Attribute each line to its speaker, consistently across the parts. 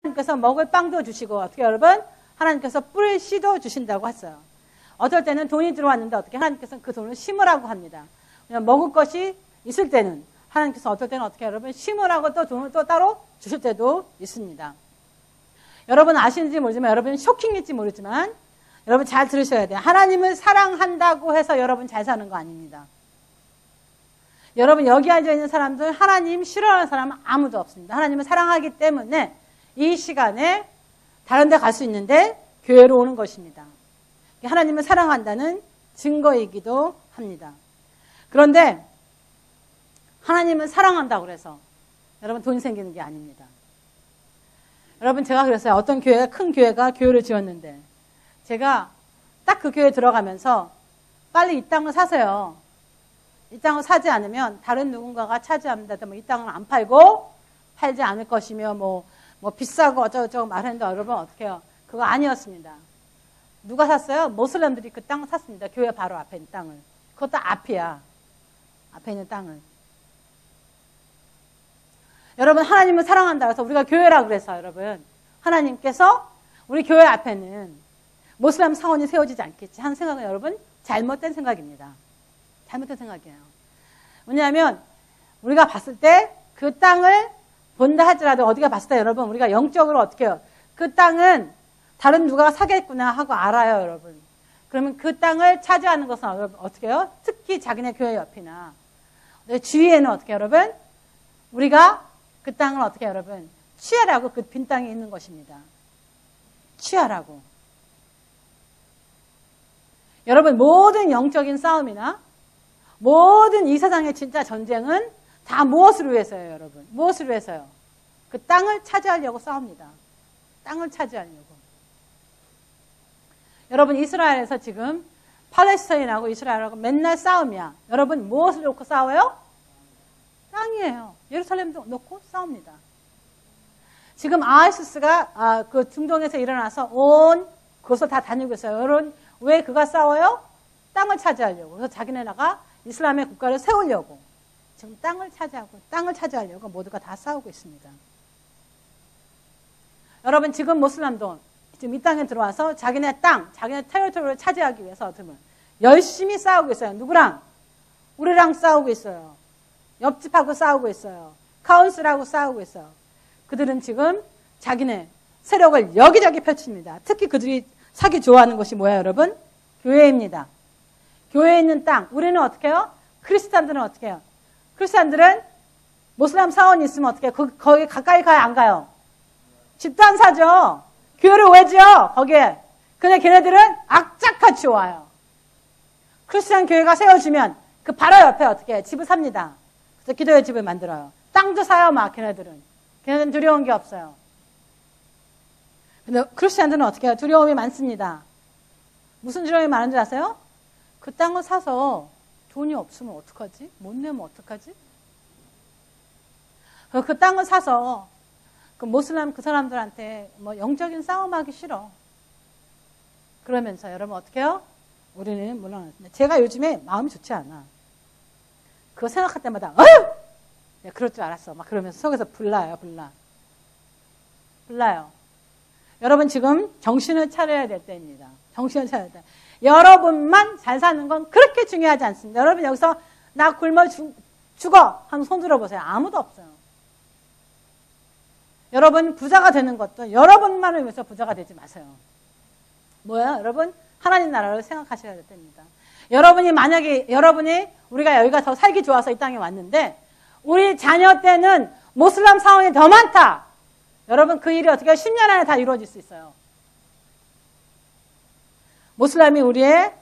Speaker 1: 하나님께서 먹을 빵도 주시고 어떻게 여러분? 하나님께서 뿌릴 씨도 주신다고 했어요. 어떨 때는 돈이 들어왔는데 어떻게 하나님께서 그 돈을 심으라고 합니다. 그냥 먹을 것이 있을 때는 하나님께서 어떨 때는 어떻게 여러분 심으라고 또 돈을 또 따로 주실 때도 있습니다. 여러분 아시는지 모르지만 여러분 쇼킹일지 모르지만 여러분 잘 들으셔야 돼요. 하나님을 사랑한다고 해서 여러분 잘 사는 거 아닙니다. 여러분 여기 앉아있는 사람들 하나님 싫어하는 사람은 아무도 없습니다. 하나님을 사랑하기 때문에 이 시간에 다른 데 갈 수 있는데 교회로 오는 것입니다. 하나님을 사랑한다는 증거이기도 합니다. 그런데 하나님을 사랑한다고 해서 여러분 돈이 생기는 게 아닙니다. 여러분 제가 그랬어요. 어떤 교회가 큰 교회가 교회를 지었는데 제가 딱 그 교회에 들어가면서 빨리 이 땅을 사세요. 이 땅을 사지 않으면 다른 누군가가 차지합니다. 이 땅을 안 팔고 팔지 않을 것이며 뭐 비싸고 어쩌고저쩌고 말했는데 여러분 어떻게 해요? 그거 아니었습니다. 누가 샀어요? 모슬렘들이 그 땅을 샀습니다. 교회 바로 앞에 있는 땅을. 그것도 앞이야. 앞에 있는 땅을. 여러분 하나님을 사랑한다고 해서 우리가 교회라고 그래서 여러분 하나님께서 우리 교회 앞에는 모슬렘 사원이 세워지지 않겠지 하는 생각은 여러분 잘못된 생각입니다. 잘못된 생각이에요. 왜냐하면 우리가 봤을 때 그 땅을 본다 할지라도 어디가 봤을 때 여러분 우리가 영적으로 어떻게 해요? 그 땅은 다른 누가 사겠구나 하고 알아요 여러분. 그러면 그 땅을 차지하는 것은 여러분 어떻게 해요? 특히 자기네 교회 옆이나 주위에는 어떻게 해요, 여러분? 우리가 그 땅을 어떻게 해요, 여러분? 취하라고 그 빈 땅에 있는 것입니다. 취하라고. 여러분 모든 영적인 싸움이나 모든 이 세상의 진짜 전쟁은 다 무엇을 위해서요, 여러분? 무엇을 위해서요? 그 땅을 차지하려고 싸웁니다. 땅을 차지하려고. 여러분 이스라엘에서 지금 팔레스타인하고 이스라엘하고 맨날 싸움이야. 여러분 무엇을 놓고 싸워요? 땅이에요. 예루살렘도 놓고 싸웁니다. 지금 아이시스가 그 중동에서 일어나서 온 그것을 다 다니고 있어요. 여러분 왜 그가 싸워요? 땅을 차지하려고. 그래서 자기네가 이슬람의 국가를 세우려고. 지금 땅을 차지하려고 모두가 다 싸우고 있습니다. 여러분 지금 모슬람도 지금 이 땅에 들어와서 자기네 땅, 자기네 테리토리를 차지하기 위해서 열심히 싸우고 있어요. 누구랑? 우리랑 싸우고 있어요. 옆집하고 싸우고 있어요. 카운슬하고 싸우고 있어요. 그들은 지금 자기네 세력을 여기저기 펼칩니다. 특히 그들이 사기 좋아하는 것이 뭐예요, 여러분? 교회입니다. 교회에 있는 땅. 우리는 어떻게 해요? 크리스찬들은 어떻게 해요? 크리스찬들은 모슬람 사원이 있으면 어떻게 해요? 거기 가까이 가요, 안 가요? 집도 안 사죠. 교회를 왜 지어? 거기에. 근데 걔네들은 악착같이 와요. 크리스찬 교회가 세워지면 그 바로 옆에 어떻게 해요? 집을 삽니다. 그래서 기도의 집을 만들어요. 땅도 사요, 막 걔네들은. 걔네들은 두려운 게 없어요. 근데 크리스찬들은 어떻게 해요? 두려움이 많습니다. 무슨 두려움이 많은 줄 아세요? 그 땅을 사서 돈이 없으면 어떡하지? 못 내면 어떡하지? 그 땅을 사서 그 모슬람 그 사람들한테 뭐 영적인 싸움하기 싫어. 그러면서 여러분 어떻게 해요? 우리는 물론 제가 요즘에 마음이 좋지 않아. 그거 생각할 때마다 어휴! 내가 그럴 줄 알았어. 막 그러면서 속에서 불나요. 여러분 지금 정신을 차려야 될 때입니다. 정신을 차려야 돼. 여러분만 잘 사는 건 그렇게 중요하지 않습니다. 여러분 여기서 나 굶어 죽어 한번 손 들어보세요. 아무도 없어요. 여러분 부자가 되는 것도 여러분만을 위해서 부자가 되지 마세요. 뭐야? 여러분 하나님 나라를 생각하셔야 될 때입니다. 여러분이 만약에 우리가 여기가 더 살기 좋아서 이 땅에 왔는데 우리 자녀 때는 모슬람 사원이 더 많다. 여러분 그 일이 어떻게 10년 안에 다 이루어질 수 있어요. 모슬람이 우리의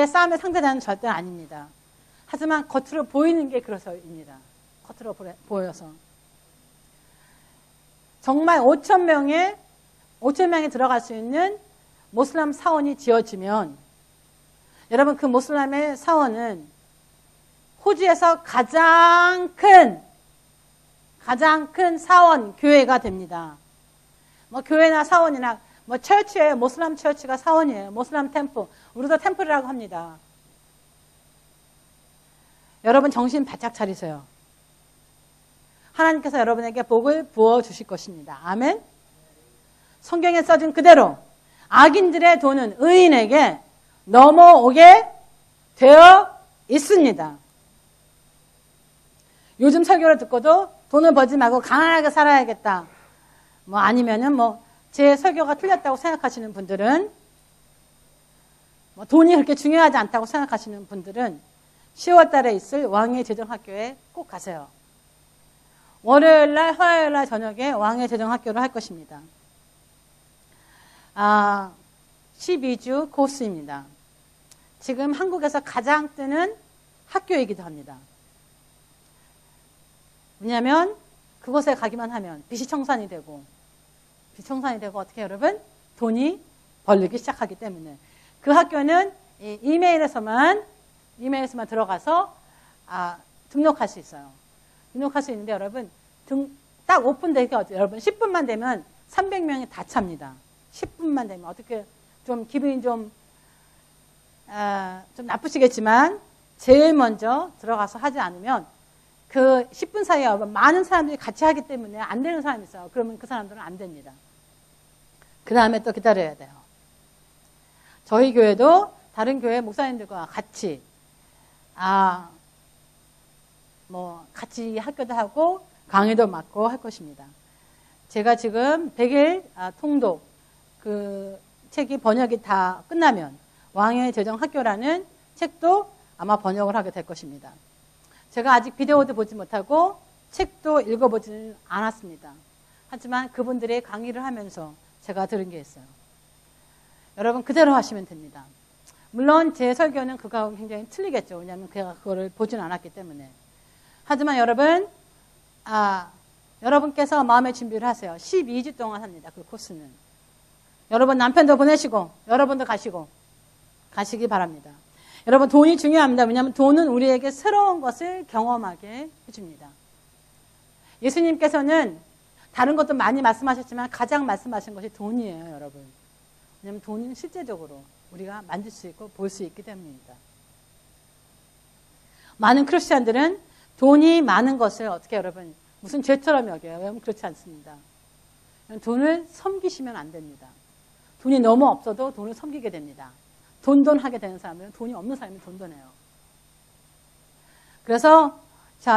Speaker 1: 싸움의 상대자는 절대 아닙니다. 하지만 겉으로 보이는 게 그래서입니다. 겉으로 보여서. 정말 5,000명이 들어갈 수 있는 모슬람 사원이 지어지면 여러분 그 모슬람의 사원은 호주에서 가장 큰 사원 교회가 됩니다. 뭐 교회나 사원이나 뭐 처치예요. 모슬람 처치가 사원이에요. 모슬람 템플. 우리도 템플이라고 합니다. 여러분 정신 바짝 차리세요. 하나님께서 여러분에게 복을 부어주실 것입니다. 아멘. 성경에 써진 그대로 악인들의 돈은 의인에게 넘어오게 되어 있습니다. 요즘 설교를 듣고도 돈을 벌지 말고 가난하게 살아야겠다. 아니면은 제 설교가 틀렸다고 생각하시는 분들은, 돈이 그렇게 중요하지 않다고 생각하시는 분들은 10월 달에 있을 왕의 재정학교에 꼭 가세요. 월요일 날, 화요일 날 저녁에 왕의 재정학교를 할 것입니다. 12주 코스입니다. 지금 한국에서 가장 뜨는 학교이기도 합니다. 왜냐하면 그곳에 가기만 하면 빚이 청산이 되고 어떻게 여러분? 돈이 벌리기 시작하기 때문에 그 학교는 이메일에서만 들어가서 등록할 수 있어요. 등록할 수 있는데 여러분 딱 오픈되기가 여러분 10분만 되면 300명이 다 찹니다. 10분만 되면 어떻게 좀 기분이 좀 나쁘시겠지만 제일 먼저 들어가서 하지 않으면 그 10분 사이에 많은 사람들이 같이 하기 때문에 안 되는 사람이 있어요. 그러면 그 사람들은 안 됩니다. 그 다음에 또 기다려야 돼요. 저희 교회도 다른 교회 목사님들과 같이 같이 학교도 하고 강의도 맡고 할 것입니다. 제가 지금 100일 통독 그 책이 번역이 다 끝나면 왕의 재정학교라는 책도 아마 번역을 하게 될 것입니다. 제가 아직 비디오도 보지 못하고 책도 읽어보지는 않았습니다. 하지만 그분들의 강의를 하면서 제가 들은 게 있어요. 여러분 그대로 하시면 됩니다. 물론 제 설교는 그거하고 굉장히 틀리겠죠. 왜냐하면 제가 그거를 보진 않았기 때문에. 하지만 여러분 여러분께서 마음의 준비를 하세요. 12주 동안 합니다. 그 코스는. 여러분 남편도 보내시고 여러분도 가시기 바랍니다. 여러분 돈이 중요합니다. 왜냐하면 돈은 우리에게 새로운 것을 경험하게 해줍니다. 예수님께서는 다른 것도 많이 말씀하셨지만 가장 말씀하신 것이 돈이에요. 여러분. 왜냐하면 돈은 실제적으로 우리가 만질 수 있고 볼 수 있기 때문입니다. 많은 크리스찬들은 돈이 많은 것을 어떻게 여러분 무슨 죄처럼 여겨요. 여러분 그렇지 않습니다. 돈을 섬기시면 안 됩니다. 돈이 너무 없어도 돈을 섬기게 됩니다. 돈하게 되는 사람은 돈이 없는 사람이 돈해요. 그래서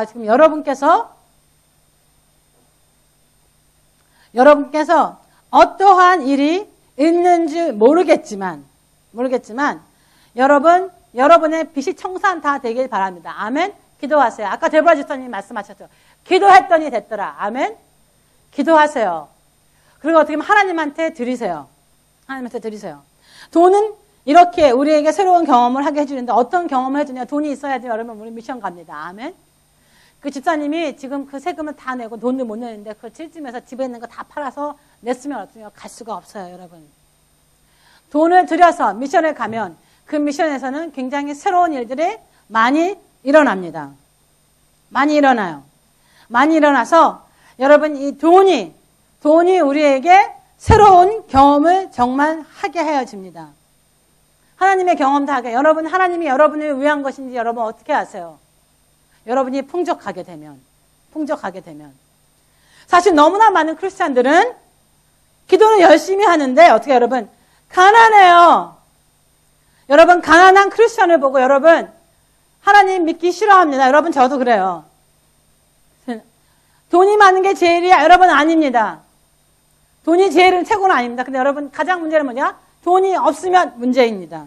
Speaker 1: 지금 여러분께서 어떠한 일이 있는지 모르겠지만 여러분의 빚이 청산 다 되길 바랍니다. 아멘. 기도하세요. 아까 데보라 집사님이 말씀하셨죠. 기도했더니 됐더라. 아멘. 기도하세요. 그리고 어떻게 보면 하나님한테 드리세요. 돈은 이렇게 우리에게 새로운 경험을 하게 해주는데 어떤 경험을 해주냐. 돈이 있어야지 여러분 우리 미션 갑니다. 아멘. 그 집사님이 지금 그 세금을 다 내고 돈을 못 내는데 그 찔쯤에서 집에 있는 거 다 팔아서 냈으면 어떠냐. 갈 수가 없어요. 여러분. 돈을 들여서 미션에 가면 그 미션에서는 굉장히 새로운 일들이 많이 일어납니다. 많이 일어나요. 많이 일어나서 여러분 이 돈이 우리에게 새로운 경험을 정말 하게 하여집니다. 하나님의 경험 다 하게. 여러분 하나님이 여러분을 위한 것인지 여러분 어떻게 아세요? 여러분이 풍족하게 되면 사실 너무나 많은 크리스찬들은 기도는 열심히 하는데 어떻게 여러분 가난해요. 여러분 가난한 크리스찬을 보고 여러분 하나님 믿기 싫어합니다. 여러분 저도 그래요. 돈이 많은 게 제일이야. 여러분 아닙니다. 돈이 제일은 최고는 아닙니다. 근데 여러분 가장 문제는 뭐냐? 돈이 없으면 문제입니다.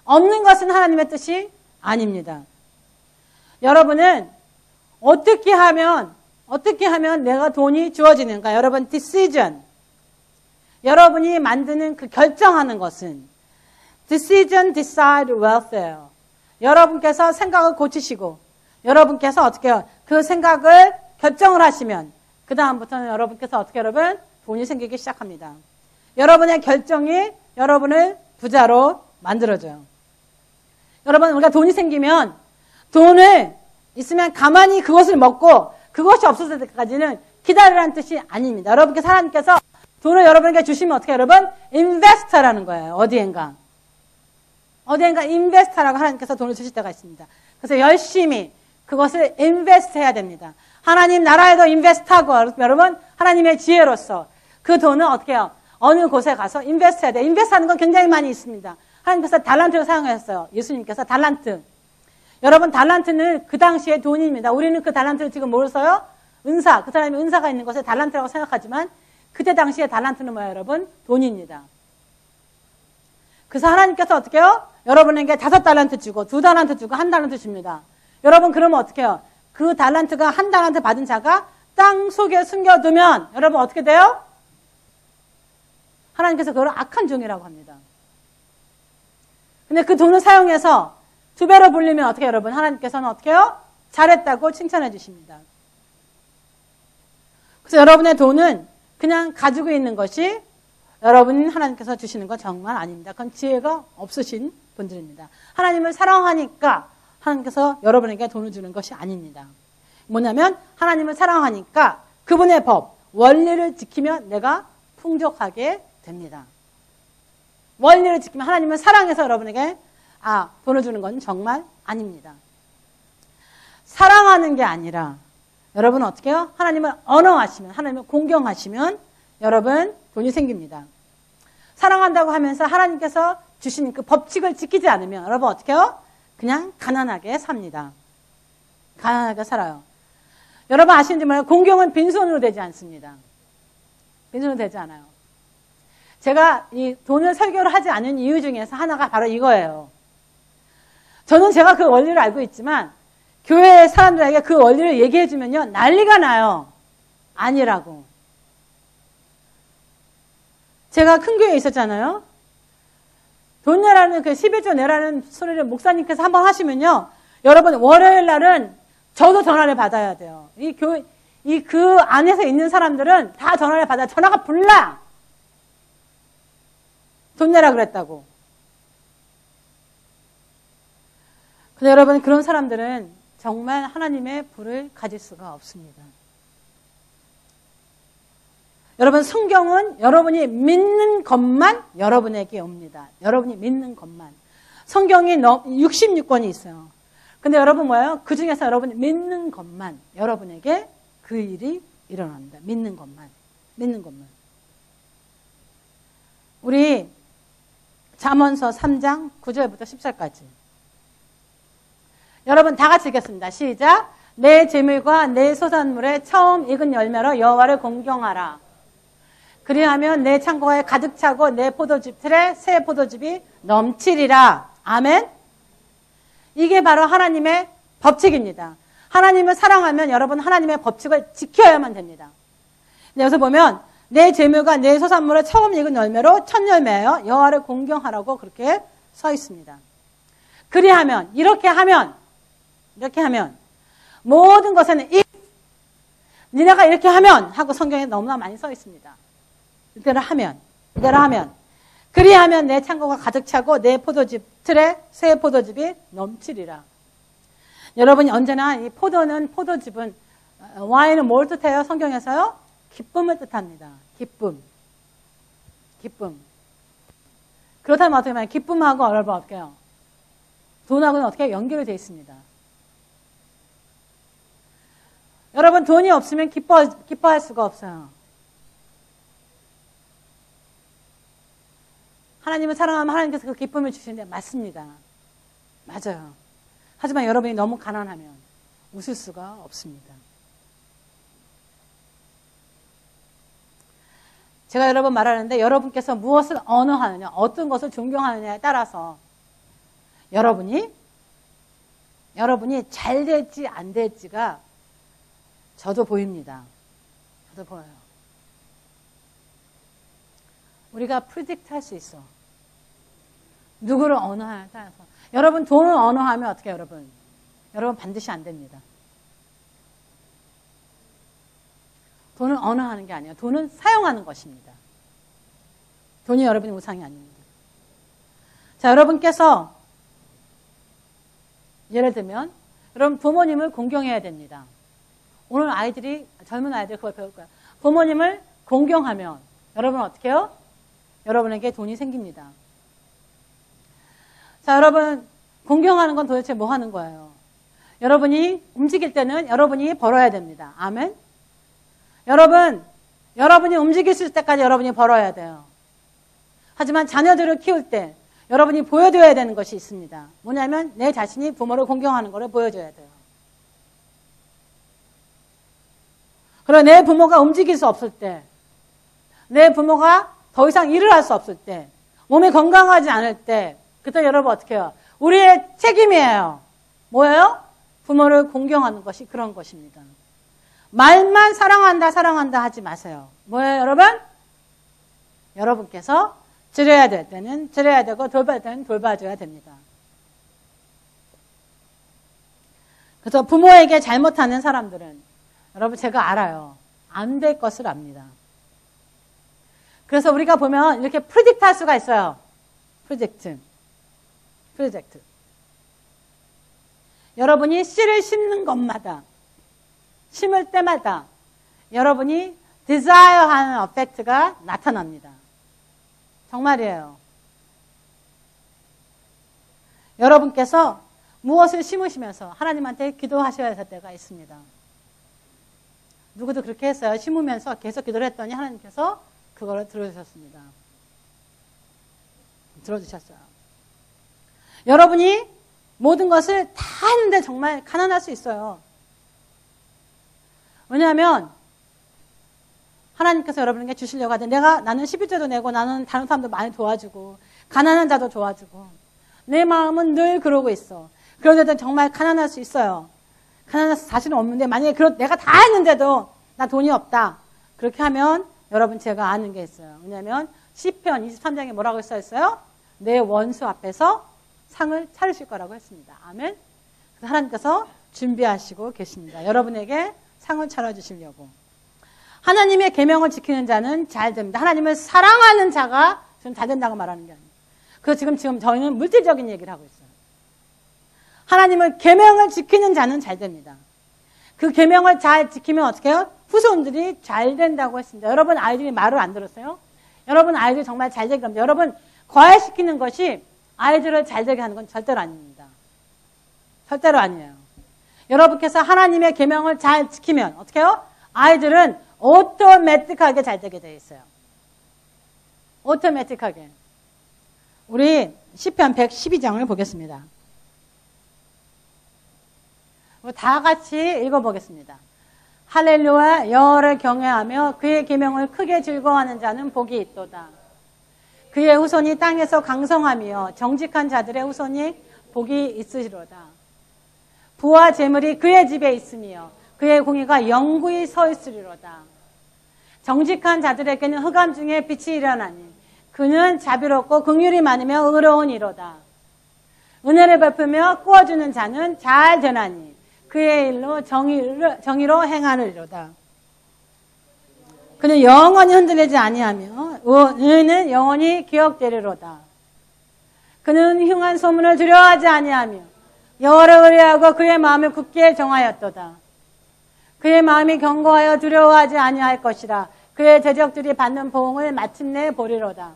Speaker 1: 없는 것은 하나님의 뜻이 아닙니다. 여러분은 어떻게 하면 내가 돈이 주어지는가? 여러분 decision. 여러분이 만드는 그 결정하는 것은 decision decide wealth예요. 여러분께서 생각을 고치시고 여러분께서 어떻게 해요? 그 생각을 결정을 하시면 그 다음부터는 여러분께서 어떻게 여러분 돈이 생기기 시작합니다. 여러분의 결정이 여러분을 부자로 만들어줘요. 여러분 우리가 돈이 생기면 돈을 있으면 가만히 그것을 먹고 그것이 없었을 때까지는 기다리라는 뜻이 아닙니다. 여러분께서 하나님께서 돈을 여러분에게 주시면 어떻게 여러분? 인베스터라는 거예요. 어디엔가 인베스터라고 하나님께서 돈을 주실 때가 있습니다. 그래서 열심히 그것을 인베스트 해야 됩니다. 하나님 나라에도 인베스트하고 여러분 하나님의 지혜로서 그 돈은 어떻게 해요? 어느 곳에 가서 인베스트해야 돼요. 인베스트하는 건 굉장히 많이 있습니다. 하나님께서 달란트를 사용하셨어요. 예수님께서 달란트. 여러분 달란트는 그 당시의 돈입니다. 우리는 그 달란트를 지금 뭘 써요? 은사. 그 사람이 은사가 있는 것을 달란트라고 생각하지만 그때 당시의 달란트는 뭐예요, 여러분? 돈입니다. 그래서 하나님께서 어떻게 해요? 여러분에게 5달란트 주고 2달란트 주고 1달란트 줍니다. 여러분 그러면 어떻게 해요? 그 달란트가 1달란트 받은 자가 땅 속에 숨겨두면 여러분 어떻게 돼요? 하나님께서 그걸 악한 종이라고 합니다. 근데 그 돈을 사용해서 2배로 불리면 어떻게 해요, 여러분? 하나님께서는 어떻게 해요? 잘했다고 칭찬해 주십니다. 그래서 여러분의 돈은 그냥 가지고 있는 것이 여러분 하나님께서 주시는 건 정말 아닙니다. 그건 지혜가 없으신 분들입니다. 하나님을 사랑하니까 하나님께서 여러분에게 돈을 주는 것이 아닙니다. 뭐냐면 하나님을 사랑하니까 그분의 법, 원리를 지키면 내가 풍족하게 됩니다. 원리를 지키면 하나님을 사랑해서 여러분에게 돈을 주는 건 정말 아닙니다. 사랑하는 게 아니라 여러분 어떻게 해요? 하나님을 언어하시면, 하나님을 공경하시면 여러분 돈이 생깁니다. 사랑한다고 하면서 하나님께서 주신 그 법칙을 지키지 않으면 여러분 어떻게 해요? 그냥 가난하게 삽니다. 가난하게 살아요. 여러분 아시는지 몰라요? 공경은 빈손으로 되지 않습니다. 빈손으로 되지 않아요. 제가 이 돈을 설교를 하지 않은 이유 중에서 하나가 바로 이거예요. 저는 제가 그 원리를 알고 있지만 교회 사람들에게 그 원리를 얘기해 주면요 난리가 나요. 아니라고. 제가 큰 교회에 있었잖아요. 돈 내라는 그 11조 내라는 소리를 목사님께서 한번 하시면요. 여러분 월요일 날은 저도 전화를 받아야 돼요. 그 안에서 있는 사람들은 다 전화를 받아요. 전화가 불나. 돈 내라 그랬다고. 근데 여러분 그런 사람들은 정말 하나님의 불을 가질 수가 없습니다. 여러분 성경은 여러분이 믿는 것만 여러분에게 옵니다. 여러분이 믿는 것만. 성경이 66권이 있어요. 근데 여러분 뭐예요? 그 중에서 여러분이 믿는 것만 여러분에게 그 일이 일어납니다. 믿는 것만. 믿는 것만. 우리 잠언서 3장 9절부터 10절까지. 여러분 다 같이 읽겠습니다. 시작. 내 재물과 내 소산물에 처음 익은 열매로 여호와를 공경하라. 그리하면 내 창고에 가득 차고 내 포도즙 틀에 새 포도즙이 넘치리라. 아멘. 이게 바로 하나님의 법칙입니다. 하나님을 사랑하면 여러분 하나님의 법칙을 지켜야만 됩니다. 여기서 보면 내 재물과 내 소산물에 처음 익은 열매로 첫 열매예요. 여호와를 공경하라고 그렇게 써 있습니다. 그리하면 이렇게 하면 모든 것에는 니네가 이렇게 하면 하고 성경에 너무나 많이 써 있습니다. 이대로 하면 그리하면 내 창고가 가득 차고 내 포도즙 틀에 새 포도즙이 넘치리라. 여러분이 언제나 이 포도즙은 와인은 뭘 뜻해요? 성경에서요? 기쁨을 뜻합니다. 기쁨. 그렇다면 어떻게 말해요? 기쁨하고 여러분 어떻게 해요? 돈하고는 어떻게 연결이 되어 있습니다. 여러분 돈이 없으면 기뻐할 수가 없어요. 하나님을 사랑하면 하나님께서 그 기쁨을 주시는데 맞습니다. 맞아요. 하지만 여러분이 너무 가난하면 웃을 수가 없습니다. 제가 여러 번 말하는데 여러분께서 무엇을 언어하느냐, 어떤 것을 존경하느냐에 따라서 여러분이 잘 될지 안 될지가 저도 보입니다. 저도 보여요. 우리가 프리딕트 할 수 있어. 누구를 언어하냐에 따라서. 여러분 돈을 언어하면 어떻게 해요, 여러분? 여러분 반드시 안 됩니다. 돈은 언어하는 게 아니에요. 돈은 사용하는 것입니다. 돈이 여러분의 우상이 아닙니다. 자, 여러분께서 예를 들면 여러분 부모님을 공경해야 됩니다. 오늘 젊은 아이들이 그걸 배울 거예요. 부모님을 공경하면 여러분 어떻게 해요? 여러분에게 돈이 생깁니다. 자, 여러분 공경하는 건 도대체 뭐 하는 거예요? 여러분이 움직일 때는 여러분이 벌어야 됩니다. 아멘? 여러분이 움직일 수 있을 때까지 여러분이 벌어야 돼요. 하지만 자녀들을 키울 때 여러분이 보여줘야 되는 것이 있습니다. 뭐냐면 내 자신이 부모를 공경하는 것을 보여줘야 돼요. 그리고 내 부모가 움직일 수 없을 때, 내 부모가 더 이상 일을 할 수 없을 때, 몸이 건강하지 않을 때, 그때 여러분 어떻게 해요? 우리의 책임이에요. 뭐예요? 부모를 공경하는 것이 그런 것입니다. 말만 사랑한다, 사랑한다 하지 마세요. 뭐예요, 여러분? 여러분께서 드려야 될 때는 드려야 되고 돌봐야 될 때는 돌봐줘야 됩니다. 그래서 부모에게 잘못하는 사람들은 여러분 제가 알아요. 안 될 것을 압니다. 그래서 우리가 보면 이렇게 프로젝트 할 수가 있어요. 프로젝트. 여러분이 씨를 심는 것마다, 심을 때마다 여러분이 desire하는 effect가 나타납니다. 정말이에요. 여러분께서 무엇을 심으시면서 하나님한테 기도하셔야 할 때가 있습니다. 누구도 그렇게 했어요. 심으면서 계속 기도를 했더니 하나님께서 그거를 들어주셨습니다. 들어주셨어요. 여러분이 모든 것을 다 했는데 정말 가난할 수 있어요. 왜냐하면 하나님께서 여러분에게 주시려고 하는데 나는 11조도 내고 나는 다른 사람도 많이 도와주고 가난한 자도 도와주고 내 마음은 늘 그러고 있어. 그런데도 정말 가난할 수 있어요. 가난해서 자신은 없는데 만약에 내가 다 했는데도 나 돈이 없다. 그렇게 하면 여러분 제가 아는 게 있어요. 왜냐하면 시편 23장에 뭐라고 써있어요? 내 원수 앞에서 상을 차리실 거라고 했습니다. 아멘. 그래서 하나님께서 준비하시고 계십니다. 여러분에게 상을 차려주시려고. 하나님의 계명을 지키는 자는 잘 됩니다. 하나님을 사랑하는 자가 지금 잘 된다고 말하는 게 아니에요. 그래서 지금 저희는 물질적인 얘기를 하고 있어요. 하나님의 계명을 지키는 자는 잘 됩니다. 그 계명을 잘 지키면 어떻게 해요? 후손들이 잘 된다고 했습니다. 여러분 아이들이 말을 안 들었어요? 여러분 아이들이 정말 잘 되게 합니다. 여러분 과외시키는 것이 아이들을 잘 되게 하는 건 절대로 아닙니다. 절대로 아니에요. 여러분께서 하나님의 계명을 잘 지키면 어떻게 해요? 아이들은 오토매틱하게 잘 되게 되어 있어요. 오토매틱하게. 우리 시편 112장을 보겠습니다. 다 같이 읽어보겠습니다. 할렐루야 여호와를 경외하며 그의 계명을 크게 즐거워하는 자는 복이 있도다. 그의 후손이 땅에서 강성하며 정직한 자들의 후손이 복이 있으시로다. 부와 재물이 그의 집에 있으며 그의 공의가 영구히 서 있으리로다. 정직한 자들에게는 흑암 중에 빛이 일어나니 그는 자비롭고 긍휼이 많으며 의로운 이로다. 은혜를 베푸며 꾸어주는 자는 잘 되나니 그의 일로 정의로 행하느리로다. 그는 영원히 흔들리지 아니하며 의는 영원히 기억되리로다. 그는 흉한 소문을 두려워하지 아니하며 여호와를 의뢰하고 그의 마음을 굳게 정하였도다. 그의 마음이 견고하여 두려워하지 아니할 것이라. 그의 대적들이 받는 보응을 마침내 보리로다.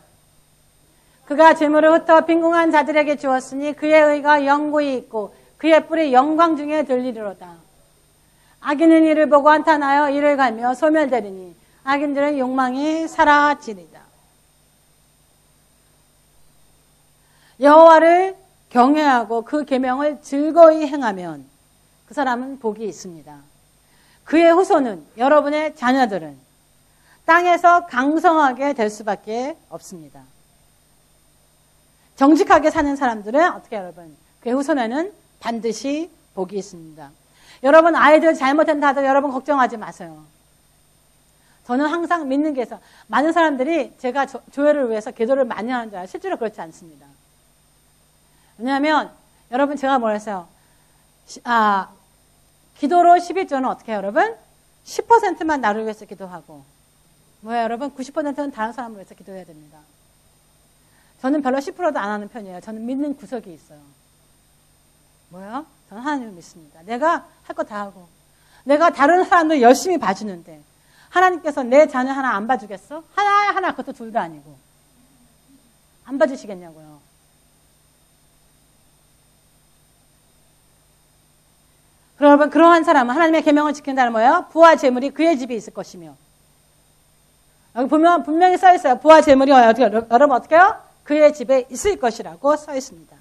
Speaker 1: 그가 재물을 흩어 빈궁한 자들에게 주었으니 그의 의가 영구히 있고 그의 뿔이 영광 중에 들리리로다. 악인은 이를 보고 한탄하여 이를 갈며 소멸되리니 악인들의 욕망이 사라지리다. 여호와를 경외하고 그 계명을 즐거이 행하면 그 사람은 복이 있습니다. 그의 후손은 여러분의 자녀들은 땅에서 강성하게 될 수밖에 없습니다. 정직하게 사는 사람들은 어떻게 여러분? 그의 후손에는 반드시 복이 있습니다. 여러분 아이들 잘못한다 하더라도 여러분 걱정하지 마세요. 저는 항상 믿는 게 있어요. 많은 사람들이 제가 교회를 위해서 기도를 많이 하는 줄 알아요. 실제로 그렇지 않습니다. 왜냐하면 여러분 제가 뭐랬어요? 기도로 11조는 어떻게 해요 여러분? 10%만 나를 위해서 기도하고 뭐예요 여러분? 90%는 다른 사람을 위해서 기도해야 됩니다. 저는 별로 10%도 안 하는 편이에요. 저는 믿는 구석이 있어요. 뭐요? 저는 하나님을 믿습니다. 내가 할 거 다 하고 내가 다른 사람들 열심히 봐주는데 하나님께서 내 자녀 하나 안 봐주겠어? 하나 그것도 둘도 아니고 안 봐주시겠냐고요. 여러분, 그러한 사람은 하나님의 계명을 지킨다는 뭐예요? 부와 재물이 그의 집에 있을 것이며. 여기 보면 분명히 써 있어요. 부와 재물이 여러분 어떻게 해요? 그의 집에 있을 것이라고 써 있습니다.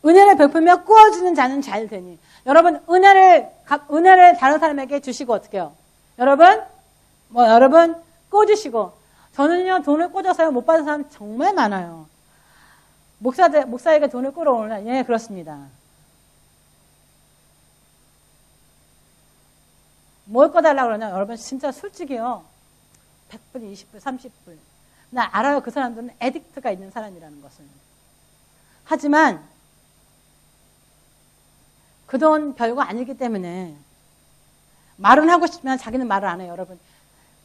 Speaker 1: 은혜를 베풀며 꾸어주는 자는 잘 되니. 여러분, 은혜를 다른 사람에게 주시고 어떻게 해요? 여러분, 꿔주시고. 저는요, 돈을 꿔줘서요, 못 받은 사람 정말 많아요. 목사에게 돈을 끌어오는, 예, 그렇습니다. 뭘 꺼달라고 그러냐? 여러분, 진짜 솔직히요, 100불, 20불, 30불. 나 알아요. 그 사람들은 애딕트가 있는 사람이라는 것을. 하지만, 그 돈 별거 아니기 때문에, 말은 하고 싶지만 자기는 말을 안 해요, 여러분.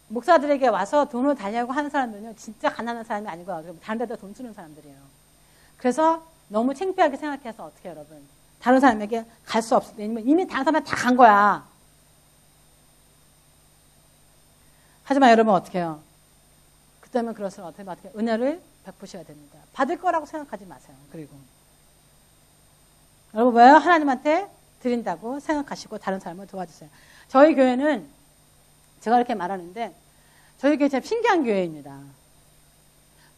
Speaker 1: 목사들에게 와서 돈을 달라고 하는 사람들은요, 진짜 가난한 사람이 아니고, 다른 데다 돈 쓰는 사람들이에요. 그래서 너무 창피하게 생각해서 어떻게 해요, 여러분. 다른 사람에게 갈 수 없을 때, 이미 다른 사람한테 다 간 거야. 하지만 여러분 어떻게 해요? 그때면 그럴수록 어떻게 은혜를 베푸셔야 됩니다. 받을 거라고 생각하지 마세요. 그리고 여러분 왜요? 하나님한테 드린다고 생각하시고 다른 사람을 도와주세요. 저희 교회는 제가 이렇게 말하는데 저희 교회 참 신기한 교회입니다.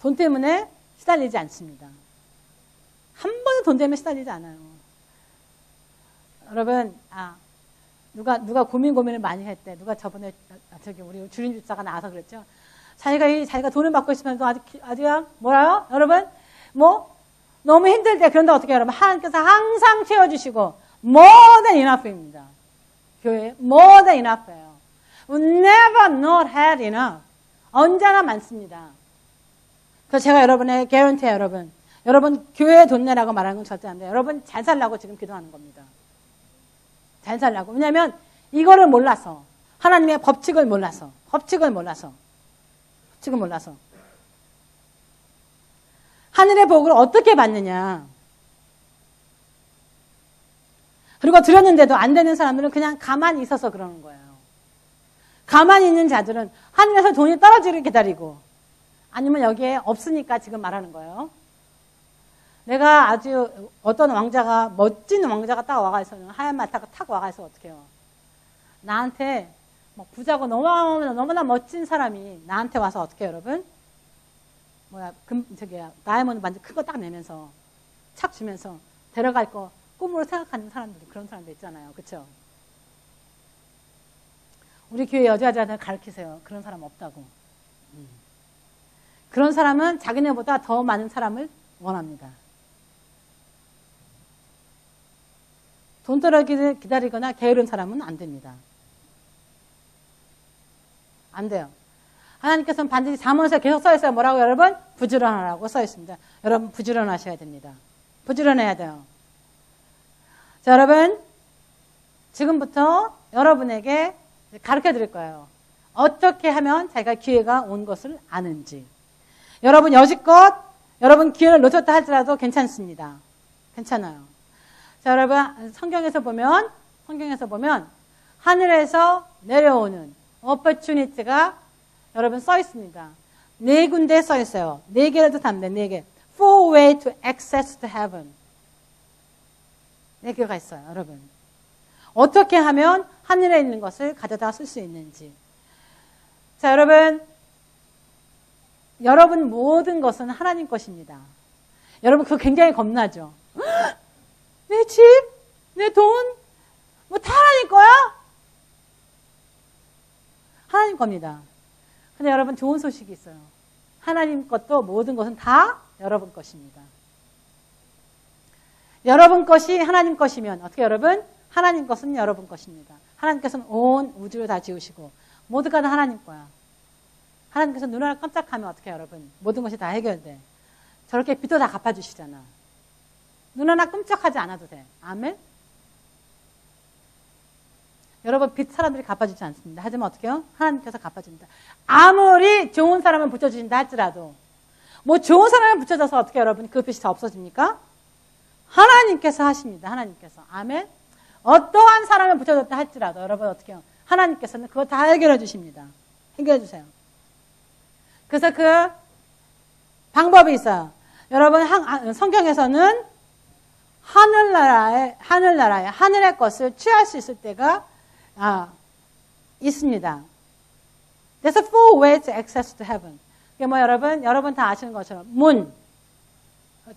Speaker 1: 돈 때문에 시달리지 않습니다. 한 번은 돈 때문에 시달리지 않아요. 여러분, 누가 고민을 많이 할 때, 누가 저번에, 우리 주린 집사가 나와서 그랬죠. 자기가 돈을 받고 있으면서 아주 뭐라요? 여러분, 너무 힘들 때, 그런데 어떻게 해요? 여러분, 하나님께서 항상 채워주시고, more than enough입니다. 교회, more than enough예요. Never not had enough. 언제나 많습니다. 그래서 제가 여러분의 guarantee요, 여러분. 여러분, 교회에 돈 내라고 말하는 건 절대 안 돼요. 여러분, 잘 살라고 지금 기도하는 겁니다. 잘 살라고. 왜냐하면 이거를 몰라서 하나님의 법칙을 몰라서 하늘의 복을 어떻게 받느냐. 그리고 드렸는데도 안 되는 사람들은 그냥 가만히 있어서 그러는 거예요. 가만히 있는 자들은 하늘에서 돈이 떨어지기를 기다리고 아니면 여기에 없으니까 지금 말하는 거예요. 내가 아주 어떤 왕자가 멋진 왕자가 딱 와가서는 하얀 말 타고 탁 와가서 어떻게 해요? 나한테 부자고 너무나 멋진 사람이 나한테 와서 어떻게 해요, 여러분? 다이아몬드 반지 큰 거 딱 내면서 착 주면서 데려갈 거 꿈으로 생각하는 사람들 그런 사람들 있잖아요, 그렇죠? 우리 교회 여자들 가르치세요. 그런 사람 없다고. 그런 사람은 자기네보다 더 많은 사람을 원합니다. 돈 떨어지기를 기다리거나 게으른 사람은 안 됩니다. 안 돼요. 하나님께서는 반드시 잠언에서 계속 써 있어요. 뭐라고 여러분? 부지런하라고 써 있습니다. 여러분 부지런하셔야 됩니다. 부지런해야 돼요. 자, 여러분 지금부터 여러분에게 가르쳐 드릴 거예요. 어떻게 하면 자기가 기회가 온 것을 아는지. 여러분 여지껏 여러분 기회를 놓쳤다 할지라도 괜찮습니다. 괜찮아요. 자, 여러분 성경에서 보면 하늘에서 내려오는 opportunity가 여러분 써 있습니다. 4군데 써 있어요. 4개라도 답니다. 4개. Four way to access to heaven. 4개가 있어요, 여러분. 어떻게 하면 하늘에 있는 것을 가져다 쓸 수 있는지. 자, 여러분 모든 것은 하나님 것입니다. 여러분 그거 굉장히 겁나죠? 내 집, 내 돈, 다 하나님 거야? 하나님 겁니다. 근데 여러분 좋은 소식이 있어요. 하나님 것도 모든 것은 다 여러분 것입니다. 여러분 것이 하나님 것이면 어떻게 여러분? 하나님 것은 여러분 것입니다. 하나님께서는 온 우주를 다 지으시고 모두가 다 하나님 거야. 하나님께서 눈 하나 깜짝하면 어떻게 여러분? 모든 것이 다 해결돼. 저렇게 빚도 다 갚아주시잖아. 눈 하나 끔찍하지 않아도 돼. 아멘? 여러분 빚 사람들이 갚아주지 않습니다. 하지만 어떻게 해요? 하나님께서 갚아줍니다. 아무리 좋은 사람을 붙여주신다 할지라도 좋은 사람을 붙여줘서 어떻게 여러분 그 빚이 다 없어집니까? 하나님께서 하십니다. 하나님께서. 아멘? 어떠한 사람을 붙여줬다 할지라도 여러분 어떻게 해요? 하나님께서는 그거 다 해결해 주십니다. 해결해 주세요. 그래서 그 방법이 있어요. 여러분 성경에서는 하늘의 것을 취할 수 있을 때가 있습니다. There's a full way to access to heaven. 이게 뭐 여러분 다 아시는 것처럼 문,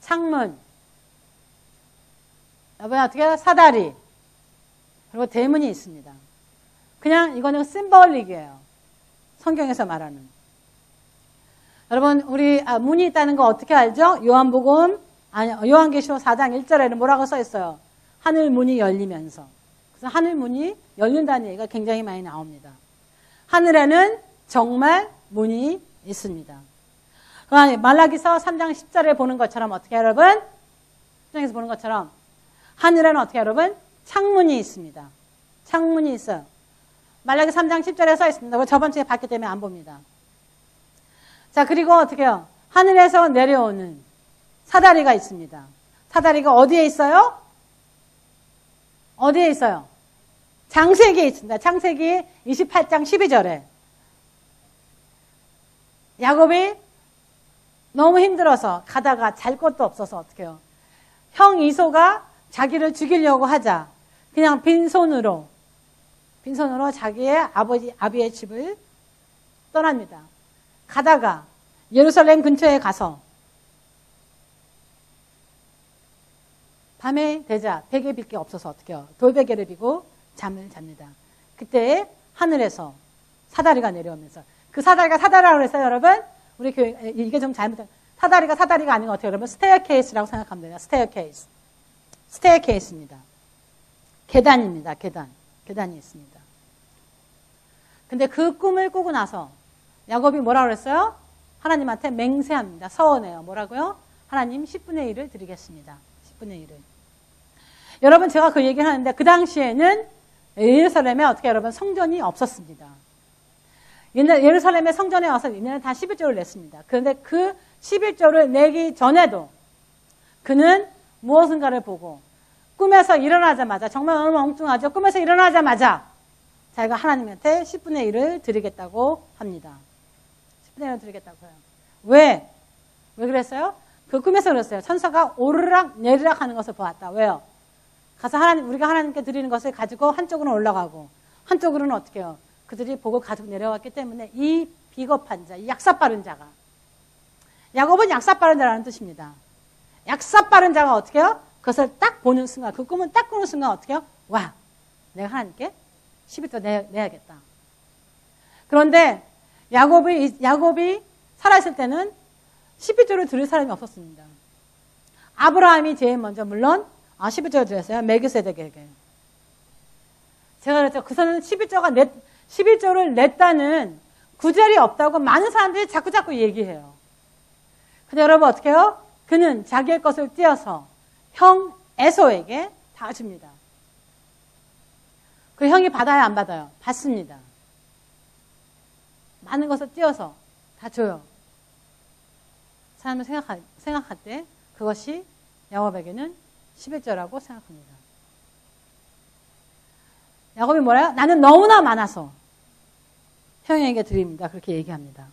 Speaker 1: 창문, 여러분 어떻게 사다리, 그리고 대문이 있습니다. 그냥 이거는 심볼릭이에요. 성경에서 말하는. 여러분 우리 문이 있다는 거 어떻게 알죠? 요한계시록 4장 1절에는 뭐라고 써 있어요? 하늘 문이 열리면서. 그래서 하늘 문이 열린다는 얘기가 굉장히 많이 나옵니다. 하늘에는 정말 문이 있습니다. 말라기서 3장 10절에 보는 것처럼 어떻게 여러분? 3장에서 보는 것처럼 하늘에는 어떻게 여러분? 창문이 있습니다. 창문이 있어요. 말라기 3장 10절에 써 있습니다. 저번 주에 봤기 때문에 안 봅니다. 자, 그리고 어떻게 해요? 하늘에서 내려오는 사다리가 있습니다. 사다리가 어디에 있어요? 어디에 있어요? 창세기에 있습니다. 창세기 28장 12절에 야곱이 너무 힘들어서 가다가 잘 것도 없어서 어떻게 해요? 형 이소가 자기를 죽이려고 하자 그냥 빈손으로 자기의 아비의 집을 떠납니다. 가다가 예루살렘 근처에 가서 밤에 되자 베개 빌 게 없어서 어떻게 해요? 돌베개를 비고 잠을 잡니다. 그때 하늘에서 사다리가 내려오면서 그 사다리가 사다리라고 그랬어요, 여러분? 우리 교회 이게 좀 잘못된 사다리가 아닌 것 같아요, 여러분. 스테어케이스라고 생각하면 돼요. 스테어케이스입니다. 계단입니다. 계단이 있습니다. 근데 그 꿈을 꾸고 나서 야곱이 뭐라고 그랬어요? 하나님한테 맹세합니다. 서원해요. 뭐라고요? 하나님 10분의 1을 드리겠습니다. 10분의 1을. 여러분 제가 그 얘기를 하는데 그 당시에는 예루살렘에 어떻게 여러분 성전이 없었습니다. 예루살렘의 성전에 와서 얘네는 다 11조를 냈습니다. 그런데 그 11조를 내기 전에도 그는 무엇인가를 보고 꿈에서 일어나자마자 정말 너무 엉뚱하죠. 꿈에서 일어나자마자 자기가 하나님한테 10분의 1을 드리겠다고 합니다. 10분의 1을 드리겠다고 해요. 왜 그랬어요? 그 꿈에서 그랬어요. 천사가 오르락 내리락 하는 것을 보았다. 왜요? 가서 우리가 하나님께 드리는 것을 가지고 한쪽으로는 올라가고 한쪽으로는 어떻게 해요? 그들이 복을 가지고 내려왔기 때문에 이 비겁한 자, 이 약사 빠른 자가 야곱은 약사 빠른 자라는 뜻입니다. 약사 빠른 자가 어떻게 해요? 그것을 딱 보는 순간, 그 꿈을 딱 꾸는 순간 어떻게 해요? 와, 내가 하나님께 11조 내야겠다. 그런데 야곱이 살아있을 때는 11조를 드릴 사람이 없었습니다. 아브라함이 제일 먼저 물론 11조를 드렸어요. 멜기세덱에게. 제가 그랬죠. 그 사람은 11조를 냈다는 구절이 없다고 많은 사람들이 자꾸 얘기해요. 근데 여러분 어떻게 해요? 그는 자기의 것을 떼어서 형 에서에게 다 줍니다. 그 형이 받아요, 안 받아요? 받습니다. 많은 것을 떼어서 다 줘요. 사람을 생각할 때 그것이 야곱에게는 11조라고 생각합니다. 야곱이 뭐래요? 나는 너무나 많아서 형에게 드립니다. 그렇게 얘기합니다.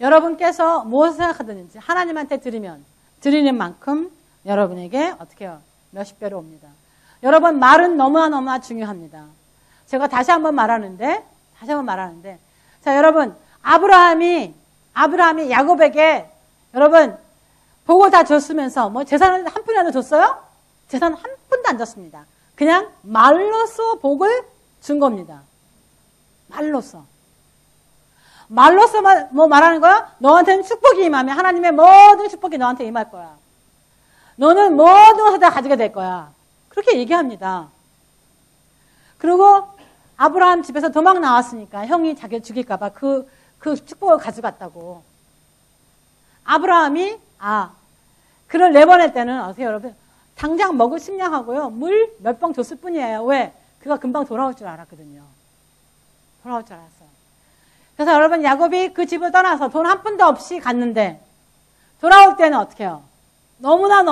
Speaker 1: 여러분께서 무엇을 생각하든지 하나님한테 드리는 만큼 여러분에게 어떻게 해요? 몇십 배로 옵니다. 여러분 말은 너무나 중요합니다. 제가 다시 한번 말하는데 자 여러분 아브라함이 야곱에게 여러분 복을 다 줬으면서 뭐 재산을 한 푼이라도 줬어요? 재산 한 푼도 안 줬습니다. 그냥 말로써 복을 준 겁니다. 말로써 뭐 말하는 거야? 너한테는 축복이 임하면 하나님의 모든 축복이 너한테 임할 거야. 너는 모든 것을 다 가지게 될 거야. 그렇게 얘기합니다. 그리고 아브라함 집에서 도망 나왔으니까 형이 자기를 죽일까 봐 그 축복을 가져갔다고. 아브라함이 그를 내보낼 때는 어떻게 여러분 당장 먹을 식량하고요. 물 몇 병 줬을 뿐이에요. 왜? 그가 금방 돌아올 줄 알았거든요. 돌아올 줄 알았어요. 그래서 여러분 야곱이 그 집을 떠나서 돈 한 푼도 없이 갔는데 돌아올 때는 어떻게 해요? 너무나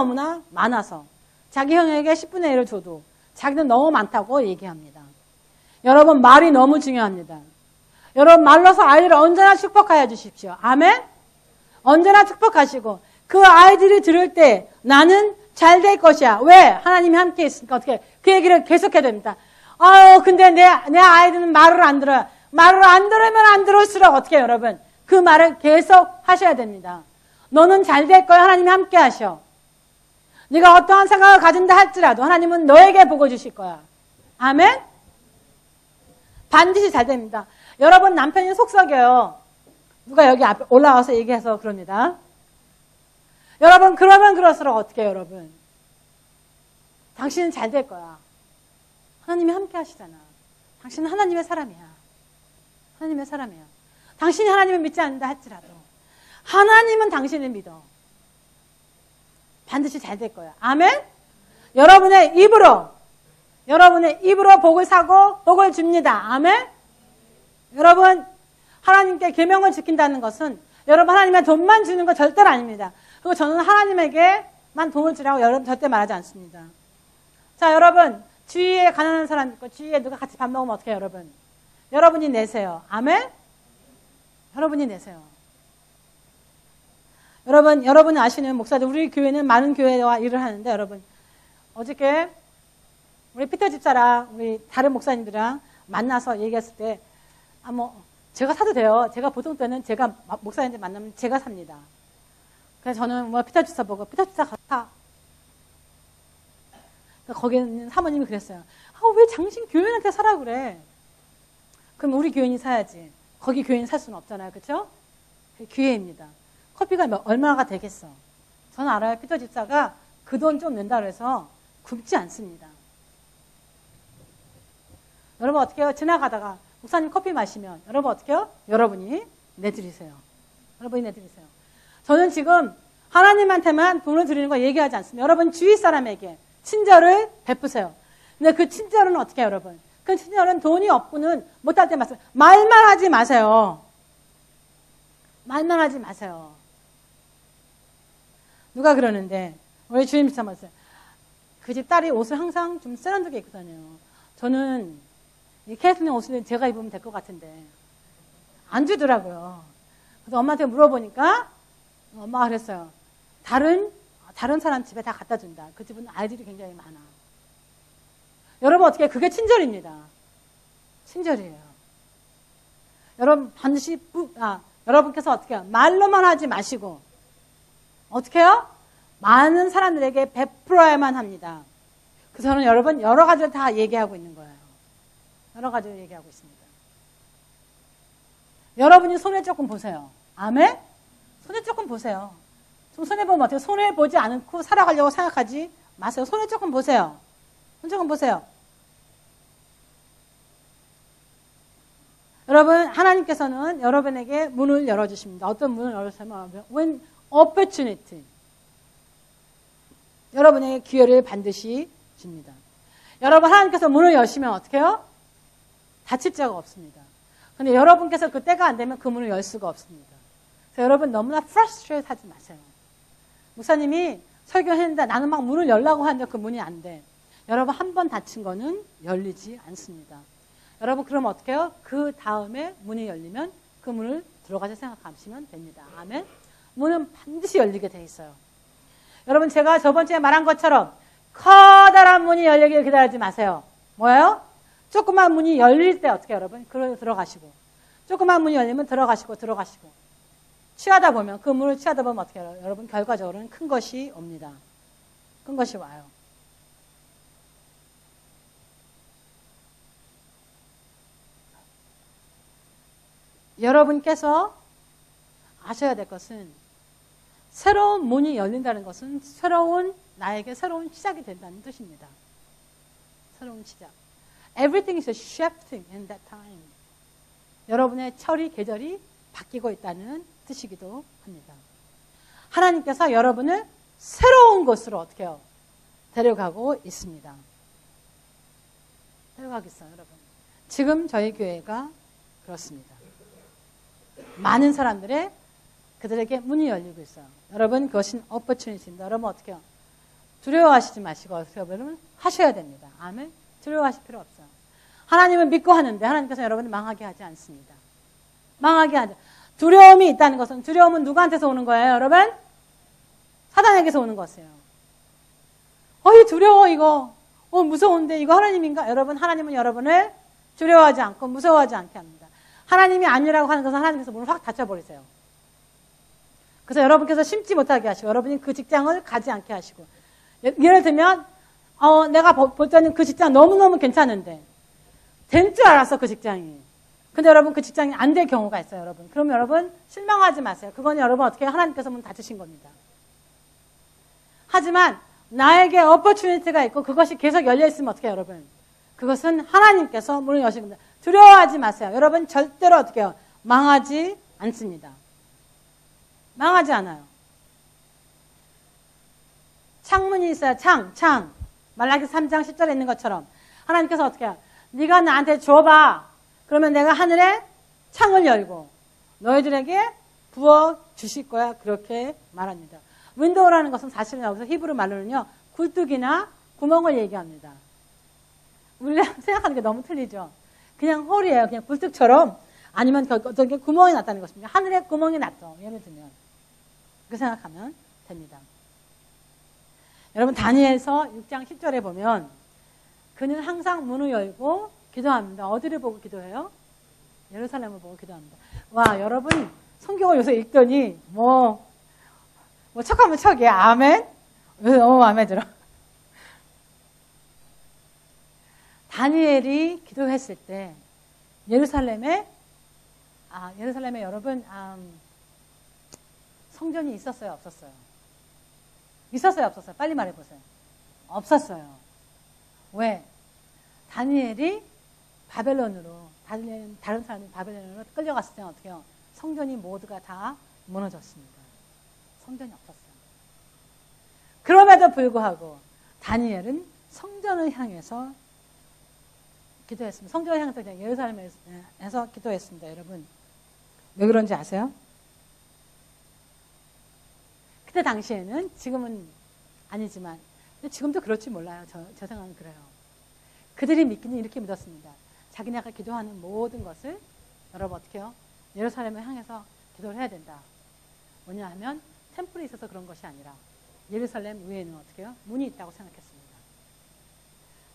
Speaker 1: 많아서 자기 형에게 10분의 1을 줘도 자기는 너무 많다고 얘기합니다. 여러분 말이 너무 중요합니다. 여러분 말로서 아이를 언제나 축복하여 주십시오. 아멘? 언제나 축복하시고 그 아이들이 들을 때 나는 잘 될 것이야. 왜? 하나님이 함께 있으니까 어떻게 그 얘기를 계속해야 됩니다. 근데 내 아이들은 말을 안 들어요. 말을 안 들으면 안 들을수록 어떻게 해요, 여러분? 그 말을 계속 하셔야 됩니다. 너는 잘 될 거야. 하나님이 함께 하셔. 네가 어떠한 생각을 가진다 할지라도 하나님은 너에게 복을 주실 거야. 아멘? 반드시 잘 됩니다. 여러분 남편이 속썩여요. 누가 여기 앞에 올라와서 얘기해서 그럽니다. 여러분 그러면 그럴수록 어떻게 해요, 여러분? 당신은 잘 될 거야. 하나님이 함께 하시잖아. 당신은 하나님의 사람이야. 하나님의 사람이야. 당신이 하나님을 믿지 않는다 할지라도 하나님은 당신을 믿어. 반드시 잘 될 거야. 아멘? 여러분의 입으로 복을 사고 복을 줍니다. 아멘? 여러분 하나님께 계명을 지킨다는 것은 여러분 하나님의 돈만 주는 거 절대로 아닙니다. 그리고 저는 하나님에게만 돈을 주라고 여러분 절대 말하지 않습니다. 자, 여러분 주위에 가난한 사람 있고 주위에 누가 같이 밥 먹으면 어떻게 해요, 여러분? 여러분이 내세요. 아멘? 여러분이 내세요. 여러분 아시는 목사들, 우리 교회는 많은 교회와 일을 하는데 여러분 어저께 우리 피터 집사랑 우리 다른 목사님들이랑 만나서 얘기했을 때 제가 사도 돼요. 제가 보통 때는 제가 목사님들 만나면 제가 삽니다. 그래서 저는 피터 집사 보고 피터 집사 사. 거기 있는 사모님이 그랬어요. 왜 당신 교인한테 사라 그래? 그럼 우리 교인이 사야지. 거기 교인 살 수는 없잖아요. 그렇죠? 기회입니다. 커피가 얼마가 되겠어. 저는 알아요. 피터 집사가 그 돈 좀 낸다 그래서 굶지 않습니다. 여러분 어떻게 해요? 지나가다가 목사님 커피 마시면 여러분 어떻게 해요? 여러분이 내드리세요. 여러분이 내드리세요. 저는 지금 하나님한테만 돈을 드리는 거 얘기하지 않습니다. 여러분 주위 사람에게 친절을 베푸세요. 근데 그 친절은 어떻게 해요, 여러분? 그 친절은 돈이 없고는 못할 때 말씀. 말만 하지 마세요. 말만 하지 마세요. 누가 그러는데 우리 주임 집사 말씀. 그 집 딸이 옷을 항상 좀 세련되게 입고 다녀요. 저는 이 캐슬린 옷을 제가 입으면 될 것 같은데 안 주더라고요. 그래서 엄마한테 물어보니까 엄마가 그랬어요. 다른 사람 집에 다 갖다 준다. 그 집은 아이들이 굉장히 많아. 여러분 어떻게 해요? 그게 친절입니다. 친절이에요. 여러분 반드시 여러분께서 어떻게 해요? 말로만 하지 마시고 어떻게 해요? 많은 사람들에게 베풀어야만 합니다. 그래서 저는 여러분 여러 가지를 다 얘기하고 있는 거예요. 여러 가지를 얘기하고 있습니다. 여러분이 손해 조금 보세요. 아멘? 손해 조금 보세요. 좀 손해보면 어때요? 손해보지 않고 살아가려고 생각하지 마세요. 손해 조금 보세요. 손 조금 보세요. 여러분 하나님께서는 여러분에게 문을 열어주십니다. 어떤 문을 열어주시면 when opportunity 여러분에게 기회를 반드시 줍니다. 여러분 하나님께서 문을 여시면 어떻게 해요? 닫힐 자가 없습니다. 근데 여러분께서 그 때가 안 되면 그 문을 열 수가 없습니다. 그래서 여러분 너무나 frustrate 하지 마세요. 목사님이 설교했는데 나는 막 문을 열라고 하는데 그 문이 안 돼. 여러분 한 번 닫힌 거는 열리지 않습니다. 여러분 그러면 어떻게 해요? 그 다음에 문이 열리면 그 문을 들어가서 생각하시면 됩니다. 아멘. 문은 반드시 열리게 돼 있어요. 여러분 제가 저번 주에 말한 것처럼 커다란 문이 열리길 기다리지 마세요. 뭐예요? 조그만 문이 열릴 때 어떻게 해요, 여러분? 들어가시고 조그만 문이 열리면 들어가시고 취하다 보면 그 문을 취하다 보면 어떻게 해요? 여러분 결과적으로는 큰 것이 옵니다. 큰 것이 와요. 여러분께서 아셔야 될 것은 새로운 문이 열린다는 것은 나에게 새로운 시작이 된다는 뜻입니다. 새로운 시작. Everything is shifting in that time. 여러분의 계절이 바뀌고 있다는 뜻이기도 합니다. 하나님께서 여러분을 새로운 곳으로 어떻게 해요? 데려가고 있습니다. 데려가고 있어요, 여러분. 지금 저희 교회가 그렇습니다. 많은 사람들의 그들에게 문이 열리고 있어요. 여러분 그것은 opportunity입니다. 여러분 어떻게 해요? 두려워하시지 마시고 어떻게 여러분 하셔야 됩니다. 아멘. 두려워하실 필요 없어요. 하나님을 믿고 하는데 하나님께서 여러분을 망하게 하지 않습니다. 망하게 하지. 두려움이 있다는 것은, 두려움은 누구한테서 오는 거예요, 여러분? 사단에게서 오는 것이에요. 이 두려워, 이거. 무서운데, 이거 하나님인가? 여러분, 하나님은 여러분을 두려워하지 않고 무서워하지 않게 합니다. 하나님이 아니라고 하는 것은 하나님께서 문을 확 닫혀버리세요. 그래서 여러분께서 심지 못하게 하시고, 여러분이 그 직장을 가지 않게 하시고, 예를 들면, 내가 볼 때는 그 직장 너무너무 괜찮은데, 된 줄 알았어, 그 직장이. 근데 여러분, 그 직장이 안 될 경우가 있어요, 여러분. 그럼 여러분, 실망하지 마세요. 그건 여러분 어떻게 하나님께서 문 닫으신 겁니다. 하지만, 나에게 어퍼튜니티가 있고, 그것이 계속 열려있으면 어떻게 해요, 여러분? 그것은 하나님께서 문을 여신 겁니다. 두려워하지 마세요. 여러분, 절대로 어떻게 해요? 망하지 않습니다. 망하지 않아요. 창문이 있어요. 창. 말라기 3장 10절에 있는 것처럼 하나님께서 어떻게 해요? 네가 나한테 줘봐. 그러면 내가 하늘에 창을 열고 너희들에게 부어 주실 거야. 그렇게 말합니다. 윈도우라는 것은 사실은 여기서 히브리 말로는요. 굴뚝이나 구멍을 얘기합니다. 우리가 생각하는 게 너무 틀리죠. 그냥 홀이에요. 그냥 굴뚝처럼 아니면 어떤 게 구멍이 났다는 것입니다. 하늘에 구멍이 났죠. 예를 들면. 그렇게 생각하면 됩니다. 여러분 다니엘서 6장 10절에 보면 그는 항상 문을 열고 기도합니다. 어디를 보고 기도해요? 예루살렘을 보고 기도합니다. 와 여러분 성경을 요새 읽더니 뭐 척하면 척이야. 아멘? 너무 마음에 들어. 다니엘이 기도했을 때 예루살렘에 여러분 성전이 있었어요? 없었어요? 있었어요? 없었어요? 빨리 말해보세요. 없었어요. 왜? 다니엘이 바벨론으로 다른 사람이 바벨론으로 끌려갔을 때는 어떻게 해요? 성전이 모두가 다 무너졌습니다. 성전이 없었어요. 그럼에도 불구하고 다니엘은 성전을 향해서 기도했습니다. 성전을 향해서 예루살렘에서 기도했습니다. 여러분 왜 그런지 아세요? 그때 당시에는 지금은 아니지만 지금도 그럴지 몰라요. 저 생각은 그래요. 그들이 믿기는 이렇게 믿었습니다. 자기네가 기도하는 모든 것을 여러분 어떻게 해요? 예루살렘을 향해서 기도를 해야 된다. 뭐냐 하면 템플이 있어서 그런 것이 아니라 예루살렘 위에는 어떻게 해요? 문이 있다고 생각했습니다.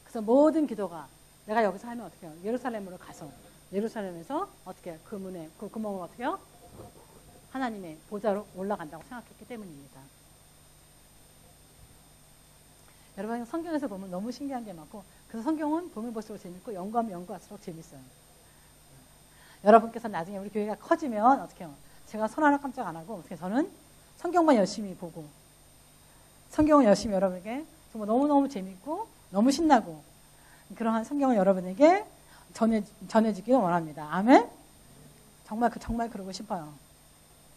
Speaker 1: 그래서 모든 기도가 내가 여기서 하면 어떻게 해요? 예루살렘으로 가서 예루살렘에서 어떻게 해요? 그 문에 그 구멍을 어떻게 해요? 하나님의 보좌로 올라간다고 생각했기 때문입니다. 여러분 성경에서 보면 너무 신기한 게 많고 그래서 성경은 보면 볼수록 재밌고 연구하면 연구할수록 재밌어요. 여러분께서 나중에 우리 교회가 커지면 어떻게 해요? 제가 손 하나 깜짝 안 하고 어떻게 저는 성경만 열심히 보고 성경을 열심히 여러분에게 정말 너무너무 재밌고 너무 신나고 그러한 성경을 여러분에게 전해주기를 원합니다. 아멘? 정말 그러고 싶어요.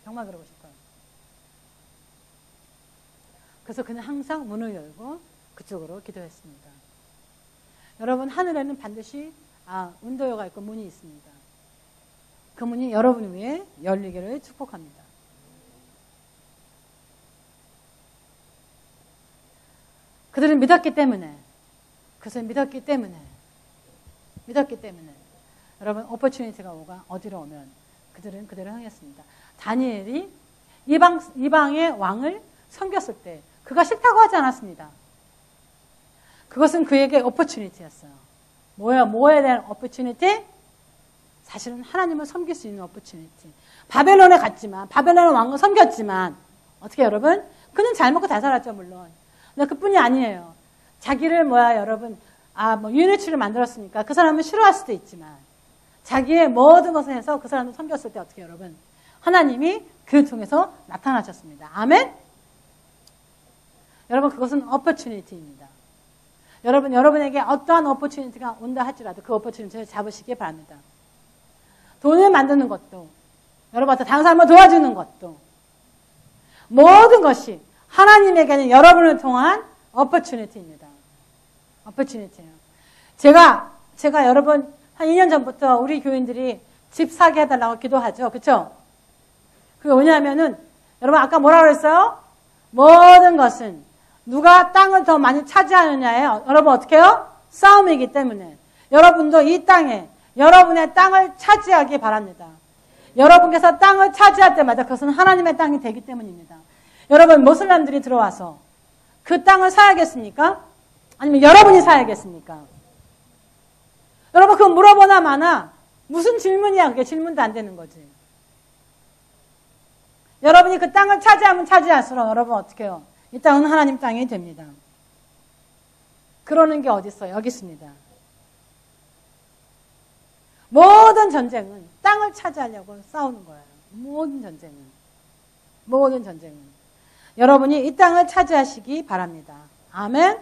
Speaker 1: 정말 그러고 싶어요. 그래서 그는 항상 문을 열고 그쪽으로 기도했습니다. 여러분 하늘에는 반드시 윈도우가 있고 문이 있습니다. 그 문이 여러분 위에 열리기를 축복합니다. 그들은 믿었기 때문에 여러분 오퍼튜니티가 어디로 오면 그들은 그대로 행했습니다. 다니엘이 이방의 왕을 섬겼을 때 그가 싫다고 하지 않았습니다. 그것은 그에게 오퍼튜니티였어요. 뭐에 대한 오퍼튜니티? 사실은 하나님을 섬길 수 있는 오퍼튜니티. 바벨론에 갔지만 바벨론 왕을 섬겼지만 어떻게 여러분? 그는 잘 먹고 잘 살았죠 물론. 근데 그뿐이 아니에요. 자기를 여러분 유니치를 만들었으니까 그 사람은 싫어할 수도 있지만 자기의 모든 것을 해서 그 사람을 섬겼을 때 어떻게 여러분? 하나님이 그를 통해서 나타나셨습니다. 아멘? 여러분 그것은 오퍼튜니티입니다. 여러분에게 어떠한 오퍼튜니티가 온다 할지라도 그 오퍼튜니티를 잡으시기 바랍니다. 돈을 만드는 것도 여러분한테 다른 사람을 도와주는 것도 모든 것이 하나님에게는 여러분을 통한 오퍼튜니티입니다. 오퍼튜니티예요. 제가 여러분 한 2년 전부터 우리 교인들이 집 사게 해달라고 기도하죠. 그렇죠? 그게 뭐냐면은 여러분 아까 뭐라 그랬어요? 모든 것은 누가 땅을 더 많이 차지하느냐예요. 여러분 어떻게 해요? 싸움이기 때문에 여러분도 이 땅에 여러분의 땅을 차지하기 바랍니다. 여러분께서 땅을 차지할 때마다 그것은 하나님의 땅이 되기 때문입니다. 여러분, 모슬람들이 들어와서 그 땅을 사야겠습니까? 아니면 여러분이 사야겠습니까? 여러분, 그거 물어보나 마나 무슨 질문이야? 그게 질문도 안 되는 거지. 여러분이 그 땅을 차지하면 차지할수록 여러분 어떻게 해요? 이 땅은 하나님 땅이 됩니다. 그러는 게 어디 있어요? 여기 있습니다. 모든 전쟁은 땅을 차지하려고 싸우는 거예요. 모든 전쟁은. 여러분이 이 땅을 차지하시기 바랍니다. 아멘.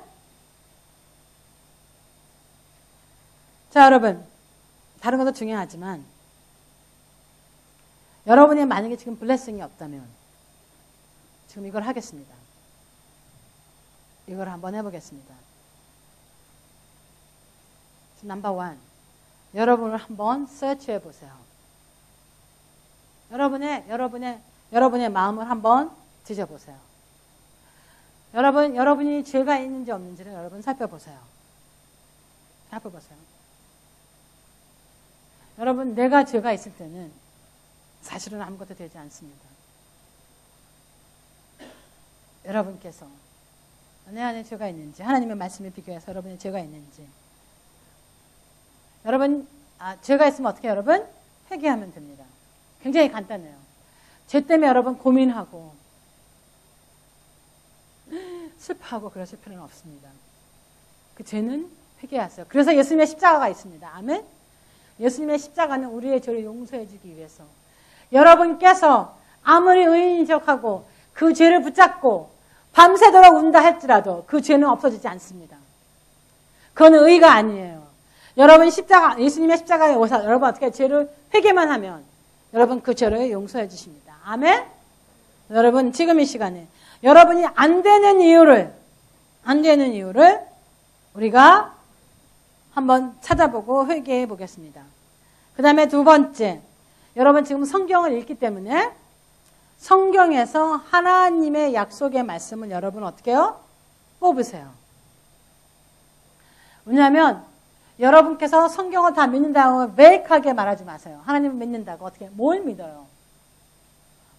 Speaker 1: 자, 여러분, 다른 것도 중요하지만 여러분이 만약에 지금 블레싱이 없다면 지금 이걸 하겠습니다. 이걸 한번 해보겠습니다. 넘버 원, 여러분을 한번 서치해 보세요. 여러분의 마음을 한번 뒤져보세요. 여러분이 죄가 있는지 없는지를 여러분 살펴보세요. 여러분, 내가 죄가 있을 때는 사실은 아무것도 되지 않습니다. 여러분께서 내 안에 죄가 있는지, 하나님의 말씀에 비교해서 여러분의 죄가 있는지, 여러분, 죄가 있으면 어떻게 해요, 여러분? 회개하면 됩니다. 굉장히 간단해요. 죄 때문에 여러분 고민하고 슬퍼하고 그러실 필요는 없습니다. 그 죄는 회개하세요. 그래서 예수님의 십자가가 있습니다. 아멘? 예수님의 십자가는 우리의 죄를 용서해 주기 위해서, 여러분께서 아무리 의인인 척하고 그 죄를 붙잡고 밤새도록 운다 할지라도 그 죄는 없어지지 않습니다. 그건 의가 아니에요. 여러분 예수님의 십자가에 오셔서 여러분 어떻게 죄를 회개만 하면 여러분 그 죄를 용서해 주십니다. 아멘? 여러분, 지금 이 시간에 여러분이 안 되는 이유를 우리가 한번 찾아보고 회개해 보겠습니다. 그 다음에 두 번째, 여러분 지금 성경을 읽기 때문에 성경에서 하나님의 약속의 말씀을 여러분 어떻게 해요? 뽑으세요. 왜냐하면 여러분께서 성경을 다 믿는다고 매익하게 말하지 마세요. 하나님을 믿는다고 어떻게, 뭘 믿어요?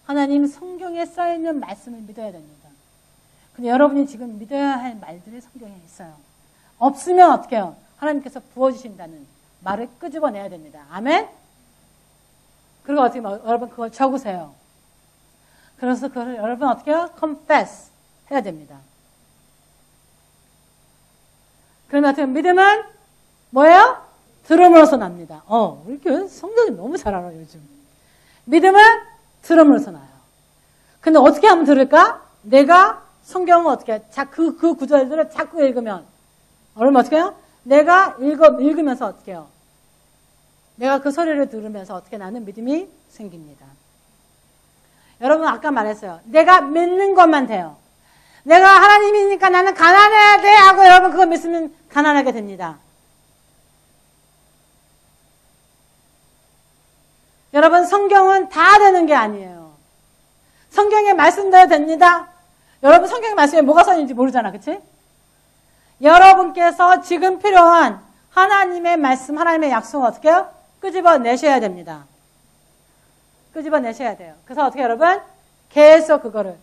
Speaker 1: 하나님 성경에 써있는 말씀을 믿어야 됩니다. 근데 여러분이 지금 믿어야 할 말들이 성경에 있어요. 없으면 어떻게 해요? 하나님께서 부어주신다는 말을 끄집어내야 됩니다. 아멘? 그리고 어떻게, 여러분 그걸 적으세요. 그래서 그걸 여러분 어떻게 해요? confess 해야 됩니다. 그러면 어떻게 믿음은 뭐예요? 들음으로써 납니다. 우리 교회 성경이 너무 잘 알아요, 요즘. 믿음은 들음으로써 나요. 근데 어떻게 하면 들을까? 내가 성경을 어떻게, 그 구절들을 자꾸 읽으면, 여러분 어떻게 해요? 내가 읽으면서 어떻게 해요? 내가 그 소리를 들으면서 어떻게 나는 믿음이 생깁니다. 여러분 아까 말했어요. 내가 믿는 것만 돼요. 내가 하나님이니까 나는 가난해야 돼 하고 여러분 그거 믿으면 가난하게 됩니다. 여러분 성경은 다 되는 게 아니에요. 성경의 말씀대로 됩니다. 여러분 성경의 말씀에 뭐가 써있는지 모르잖아. 그치? 여러분께서 지금 필요한 하나님의 말씀, 하나님의 약속을 어떻게 해요? 끄집어내셔야 됩니다. 끄집어내셔야 돼요. 그래서 어떻게 여러분? 계속 그거를.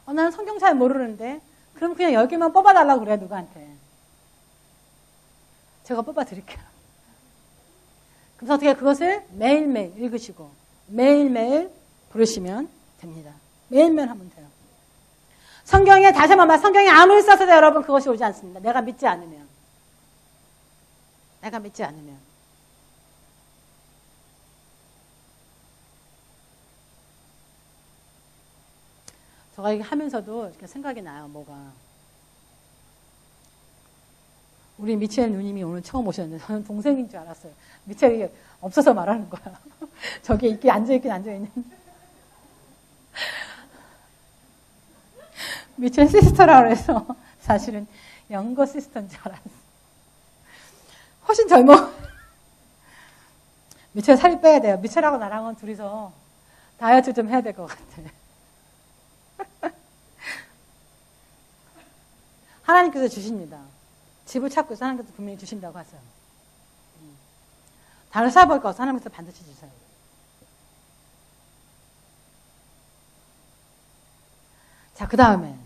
Speaker 1: 나는 성경 잘 모르는데 그럼 그냥 여기만 뽑아달라고 그래 누구한테. 제가 뽑아드릴게요. 그래서 어떻게 그것을 매일매일 읽으시고 매일매일 부르시면 됩니다. 매일매일 하면 돼요. 성경에 다시 한번 성경에 아무리 써서도 여러분 그것이 오지 않습니다. 내가 믿지 않으면. 제가 이게 하면서도 이렇게 생각이 나요, 뭐가. 우리 미첼 누님이 오늘 처음 오셨는데 저는 동생인 줄 알았어요. 미첼이 없어서 말하는 거야. 저기 이렇게 앉아있는. 미첼 시스터라고 해서 사실은 영거 시스터인 줄 알았어. 훨씬 젊어. 미첼 살이 빼야 돼요. 미첼하고 나랑은 둘이서 다이어트 좀 해야 될 것 같아. 하나님께서 주십니다. 집을 찾고 있어 하나님께서 분명히 주신다고 하세요. 다른 사볼 거 하나님께서 반드시 주세요. 자, 그 다음에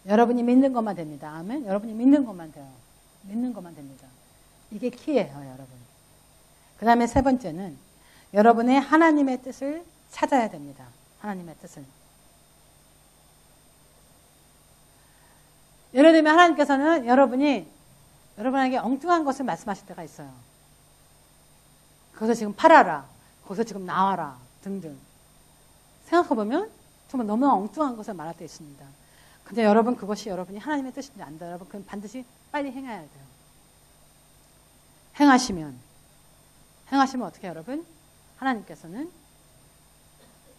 Speaker 1: 여러분이 믿는 것만 됩니다. 아멘. 여러분이 믿는 것만 돼요. 믿는 것만 됩니다. 이게 키예요, 여러분. 그 다음에 세 번째는 여러분의 하나님의 뜻을 찾아야 됩니다. 하나님의 뜻을. 예를 들면 하나님께서는 여러분에게 엉뚱한 것을 말씀하실 때가 있어요. 거기서 지금 팔아라. 거기서 지금 나와라. 등등. 생각해보면 정말 너무나 엉뚱한 것을 말할 때 있습니다. 근데 여러분 그것이 여러분이 하나님의 뜻인지 안다. 여러분 그건 반드시 빨리 행해야 돼요. 행하시면 어떻게 여러분? 하나님께서는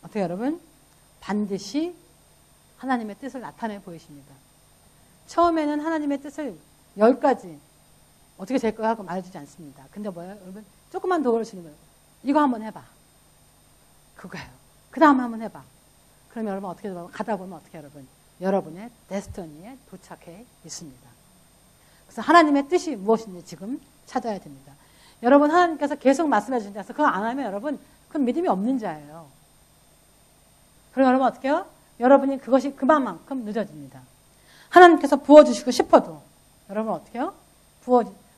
Speaker 1: 어떻게 여러분? 반드시 하나님의 뜻을 나타내 보이십니다. 처음에는 하나님의 뜻을 10가지 어떻게 될 거야 하고 말해주지 않습니다. 근데 뭐예요? 여러분 조금만 더 그러시는 거예요. 이거 한번 해봐. 그거예요. 그 다음에 한번 해봐. 그러면 여러분 어떻게 가다 보면 어떻게 여러분? 여러분의 데스티니에 도착해 있습니다. 그래서 하나님의 뜻이 무엇인지 지금 찾아야 됩니다. 여러분 하나님께서 계속 말씀해 주신다서 그거 안 하면 여러분 그건 믿음이 없는 자예요. 그리고 여러분 어떻게 해요? 여러분이 그것이 그만큼 늦어집니다. 하나님께서 부어주시고 싶어도 여러분 어떻게 해요?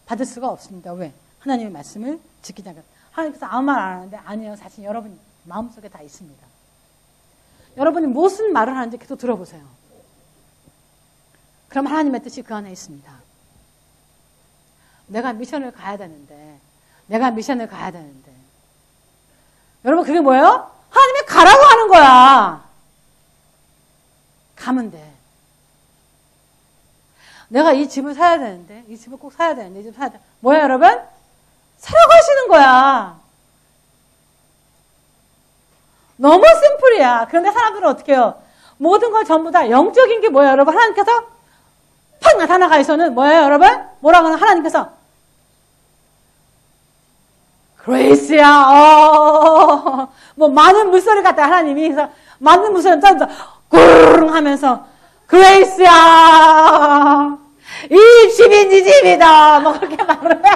Speaker 1: 받을 수가 없습니다. 왜? 하나님의 말씀을 지키지 않고 하나님께서 아무 말 안 하는데 아니에요. 사실 여러분 마음속에 다 있습니다. 여러분이 무슨 말을 하는지 계속 들어보세요. 그럼 하나님의 뜻이 그 안에 있습니다. 내가 미션을 가야 되는데 여러분 그게 뭐예요? 하나님이 가라고 하는 거야. 가면 돼. 내가 이 집을 사야 되는데 이 집을 꼭 사야 되는데 이 집 사야 돼. 뭐야 여러분? 사라고 하시는 거야. 너무 심플이야. 그런데 사람들은 어떻게 해요? 모든 걸 전부 다 영적인 게 뭐예요 여러분? 하나님께서 팍 나타나가서는 뭐예요 여러분? 뭐라고 하나 하나님께서 그레이스야. 뭐 많은 물소리 같다 하나님이. 그래서 많은 물소리 짜면서 꿀 하면서 그레이스야. 이 집이 네 집이다. 뭐 그렇게 말을 해.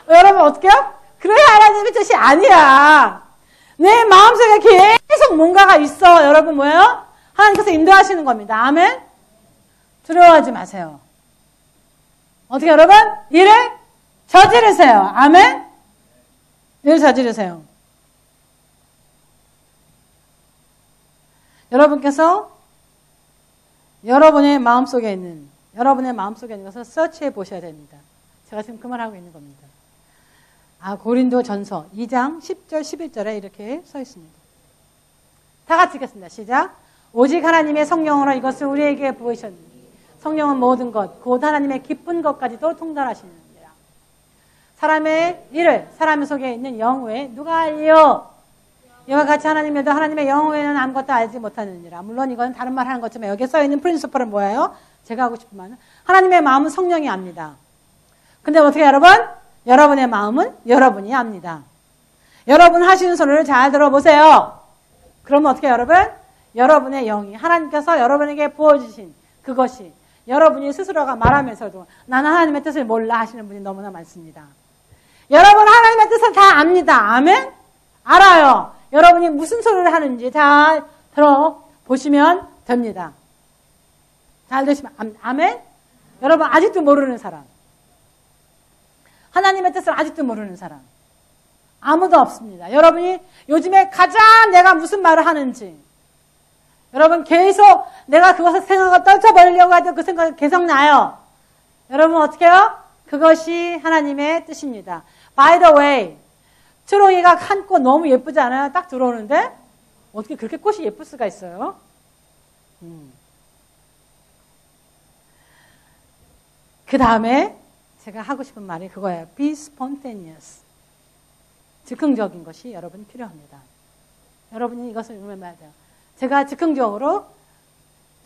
Speaker 1: 여러분 어떻게 해요? 그래야 하나님의 뜻이 아니야. 내 마음속에 계속 뭔가가 있어. 여러분 뭐예요? 하나님께서 인도하시는 겁니다. 아멘? 두려워하지 마세요. 어떻게 여러분? 일을 저지르세요. 아멘? 일을 저지르세요. 여러분께서 여러분의 마음속에 있는 것을 서치해 보셔야 됩니다. 제가 지금 그 말하고 있는 겁니다. 고린도전서 2장 10절 11절에 이렇게 써 있습니다. 다 같이 읽겠습니다. 시작. 오직 하나님의 성령으로 이것을 우리에게 부으셨느니 성령은 모든 것 곧 하나님의 기쁜 것까지도 통달하시느니라. 사람의 일을 사람 속에 있는 영 외에 누가 알리요? 이와 같이 하나님에도 하나님의 영 외에는 아무것도 알지 못하느니라. 물론 이건 다른 말 하는 것지만 여기에 써 있는 프린시플은 뭐예요? 제가 하고 싶은 말은 하나님의 마음은 성령이 압니다. 근데 어떻게 여러분? 여러분의 마음은 여러분이 압니다. 여러분 하시는 소리를 잘 들어보세요. 그러면 어떻게 여러분? 여러분의 영이 하나님께서 여러분에게 부어주신 그것이 여러분이 스스로가 말하면서도 나는 하나님의 뜻을 몰라 하시는 분이 너무나 많습니다. 여러분 하나님의 뜻을 다 압니다. 아멘? 알아요. 여러분이 무슨 소리를 하는지 잘 들어보시면 됩니다. 잘 들으시면 아멘? 여러분 아직도 모르는 사람. 하나님의 뜻을 아직도 모르는 사람. 아무도 없습니다. 여러분이 요즘에 가장 내가 무슨 말을 하는지 여러분 계속 내가 그것을 생각을 떨쳐버리려고 해도 그 생각이 계속 나요. 여러분 어떻게 해요? 그것이 하나님의 뜻입니다. By the way, 초롱이가 한 꽃 너무 예쁘지 않아요? 딱 들어오는데 어떻게 그렇게 꽃이 예쁠 수가 있어요? 그 다음에 제가 하고 싶은 말이 그거예요. Be spontaneous. 즉흥적인 것이 여러분 필요합니다. 여러분이 이것을 유념해야 돼요. 제가 즉흥적으로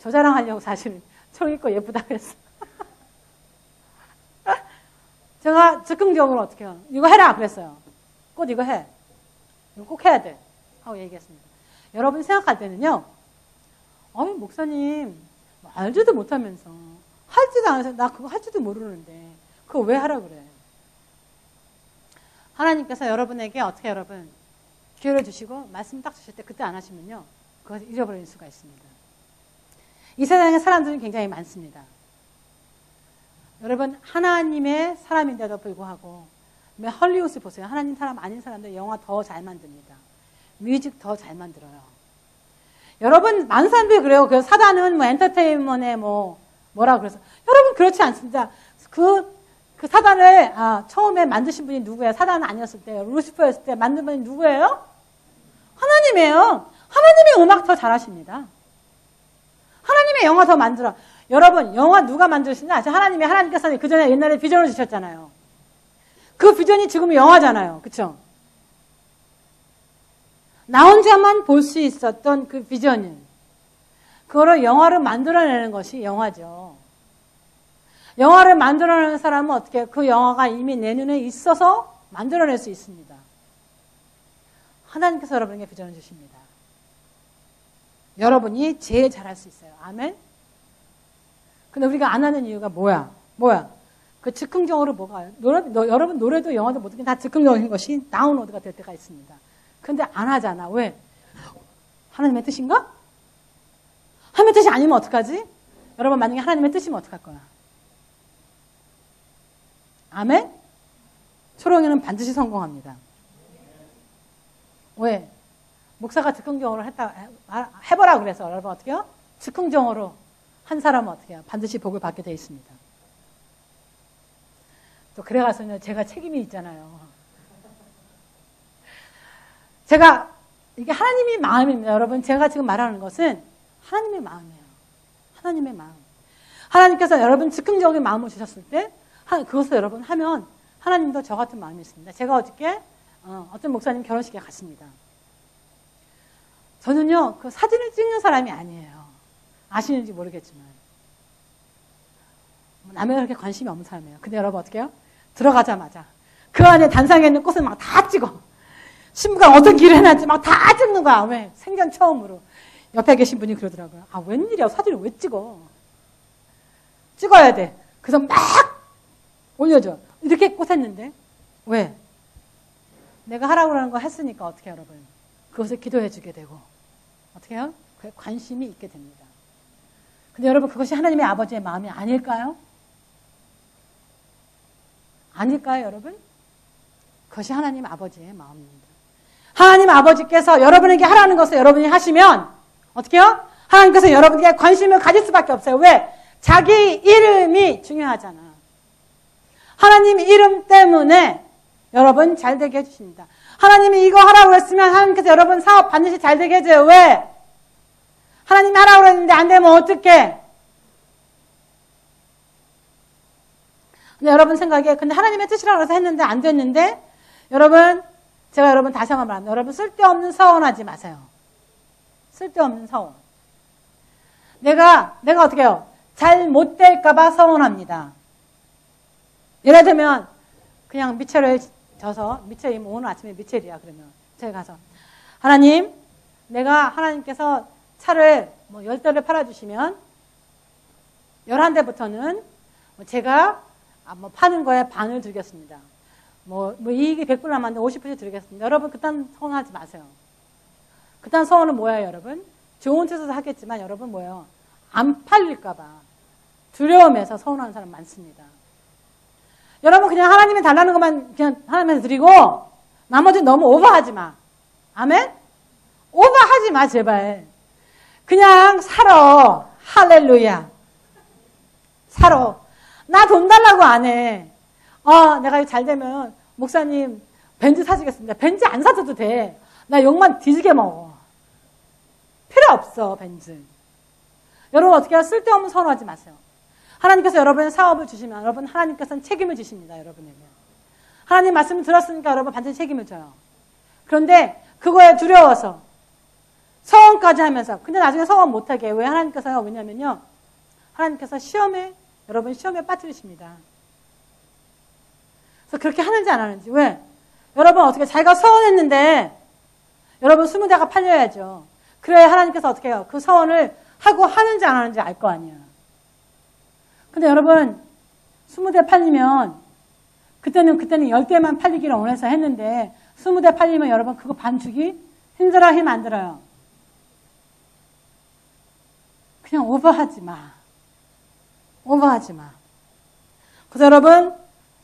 Speaker 1: 저 자랑하려고 사실 초롱이 꽃 예쁘다고 했어요. 제가 즉흥적으로 어떻게 해요? 이거 해라 그랬어요. 꽃 이거 해. 이거 꼭 해야 돼. 하고 얘기했습니다. 여러분 생각할 때는요. 목사님 알지도 못하면서 할지도 않아서 나 그거 할지도 모르는데 그거 왜 하라 그래? 하나님께서 여러분에게 어떻게 여러분 기회를 주시고 말씀 딱 주실 때 그때 안 하시면요. 그것을 잃어버릴 수가 있습니다. 이 세상에 사람들은 굉장히 많습니다. 여러분, 하나님의 사람인데도 불구하고 헐리우드 보세요. 하나님 사람 아닌 사람들 영화 더 잘 만듭니다. 뮤직 더 잘 만들어요. 여러분, 많은 사람들이 그래요. 그 사단은 뭐 엔터테인먼트에 뭐라 그래서. 여러분, 그렇지 않습니다. 그 사단을, 처음에 만드신 분이 누구예요? 사단은 아니었을 때, 루시퍼였을 때 만든 분이 누구예요? 하나님이에요. 하나님의 음악 더 잘하십니다. 하나님의 영화 더 만들어. 여러분, 영화 누가 만드시냐? 하나님께서 그 전에 옛날에 비전을 주셨잖아요. 그 비전이 지금 영화잖아요. 그쵸? 나 혼자만 볼 수 있었던 그 비전을 그거를 영화를 만들어내는 것이 영화죠. 영화를 만들어내는 사람은 어떻게 그 영화가 이미 내 눈에 있어서 만들어낼 수 있습니다. 하나님께서 여러분에게 비전을 주십니다. 여러분이 제일 잘할 수 있어요. 아멘? 근데 우리가 안 하는 이유가 뭐야? 그 즉흥적으로 뭐가 여러분 노래도 영화도 모든 게 다 즉흥적인 것이 다운로드가 될 때가 있습니다. 근데 안 하잖아. 왜? 하나님의 뜻인가? 하나님의 뜻이 아니면 어떡하지? 여러분 만약에 하나님의 뜻이면 어떡할 거야? 아멘? 초롱이는 반드시 성공합니다. 왜? 목사가 즉흥적으로 해보라 그래서 여러분 어떻게 해요? 즉흥적으로 한 사람은 어떻게 해요? 반드시 복을 받게 되어 있습니다. 또 그래가서는 제가 책임이 있잖아요. 이게 하나님의 마음입니다. 여러분, 제가 지금 말하는 것은 하나님의 마음이에요. 하나님의 마음. 하나님께서 여러분 즉흥적인 마음을 주셨을 때, 그것을 여러분 하면 하나님도 저 같은 마음이 있습니다. 제가 어저께 어떤 목사님 결혼식에 갔습니다. 저는요, 그 사진을 찍는 사람이 아니에요. 아시는지 모르겠지만. 남에게 그렇게 관심이 없는 사람이에요. 근데 여러분 어떻게 해요? 들어가자마자 그 안에 단상에 있는 꽃을 막 다 찍어. 신부가 어떤 길을 해놨지 막 다 찍는 거야. 왜? 생전 처음으로. 옆에 계신 분이 그러더라고요. 웬일이야. 사진을 왜 찍어? 찍어야 돼. 그래서 막 올려줘. 이렇게 꽃했는데 왜? 내가 하라고 하는 거 했으니까 어떻게 해요, 여러분? 그것을 기도해 주게 되고 어떻게 해요? 그에 관심이 있게 됩니다. 근데 여러분 그것이 하나님의 아버지의 마음이 아닐까요? 아닐까요, 여러분? 그것이 하나님 아버지의 마음입니다. 하나님 아버지께서 여러분에게 하라는 것을 여러분이 하시면 어떻게 해요? 하나님께서 여러분에게 관심을 가질 수밖에 없어요. 왜? 자기 이름이 중요하잖아. 하나님 이름 때문에 여러분 잘 되게 해주십니다. 하나님이 이거 하라고 했으면 하나님께서 여러분 사업 반드시 잘 되게 해줘요. 왜? 하나님이 하라고 했는데 안 되면 어떡해? 근데 여러분 생각에 근데 하나님의 뜻이라고 해서 했는데 안 됐는데 여러분 제가 여러분 다시 한번 말합니다. 여러분 쓸데없는 서원하지 마세요. 쓸데없는 서원. 내가 어떻게 해요? 잘 못 될까봐 서원합니다. 예를 들면 그냥 미첼을 져서 미첼이 오늘 아침에 미첼이야 그러면 제가 가서 하나님 내가 하나님께서 차를 10대를 팔아주시면 11대부터는 제가 파는 거에 반을 드리겠습니다. 이익이 100불 남았는데 50% 드리겠습니다. 여러분 그딴 서원하지 마세요. 그딴 서원은 뭐예요, 여러분? 좋은 뜻에서 하겠지만 여러분 뭐예요? 안 팔릴까봐 두려움에서 서원하는 사람 많습니다. 여러분 그냥 하나님이 달라는 것만 그냥 하나님한테 드리고 나머지는 너무 오버하지 마. 아멘? 오버하지 마 제발. 그냥 살아. 할렐루야. 살아. 나 돈 달라고 안 해. 내가 잘 되면 목사님 벤츠 사주겠습니다. 벤츠 안 사줘도 돼. 나 욕만 뒤지게 먹어. 필요 없어 벤츠. 여러분 어떻게 해요? 쓸데없는 선호하지 마세요. 하나님께서 여러분의 사업을 주시면 여러분 하나님께서는 책임을 지십니다. 여러분에게. 하나님 말씀을 들었으니까 여러분 반드시 책임을 져요. 그런데 그거에 두려워서 서원까지 하면서 근데 나중에 서원 못하게 왜 하나님께서요? 왜냐면요. 하나님께서 여러분 시험에 빠뜨리십니다. 그래서 그렇게 하는지 안 하는지 왜? 여러분 어떻게 자기가 서원했는데 여러분 20대가 팔려야죠. 그래야 하나님께서 어떻게 해요? 그 서원을 하고 하는지 안 하는지 알 거 아니야. 근데 여러분 20대 팔리면 그때는 10대만 팔리기를 원해서 했는데 20대 팔리면 여러분 그거 반 주기 힘들어요, 힘 안 들어요? 그냥 오버하지 마. 오버하지 마. 그래서 여러분,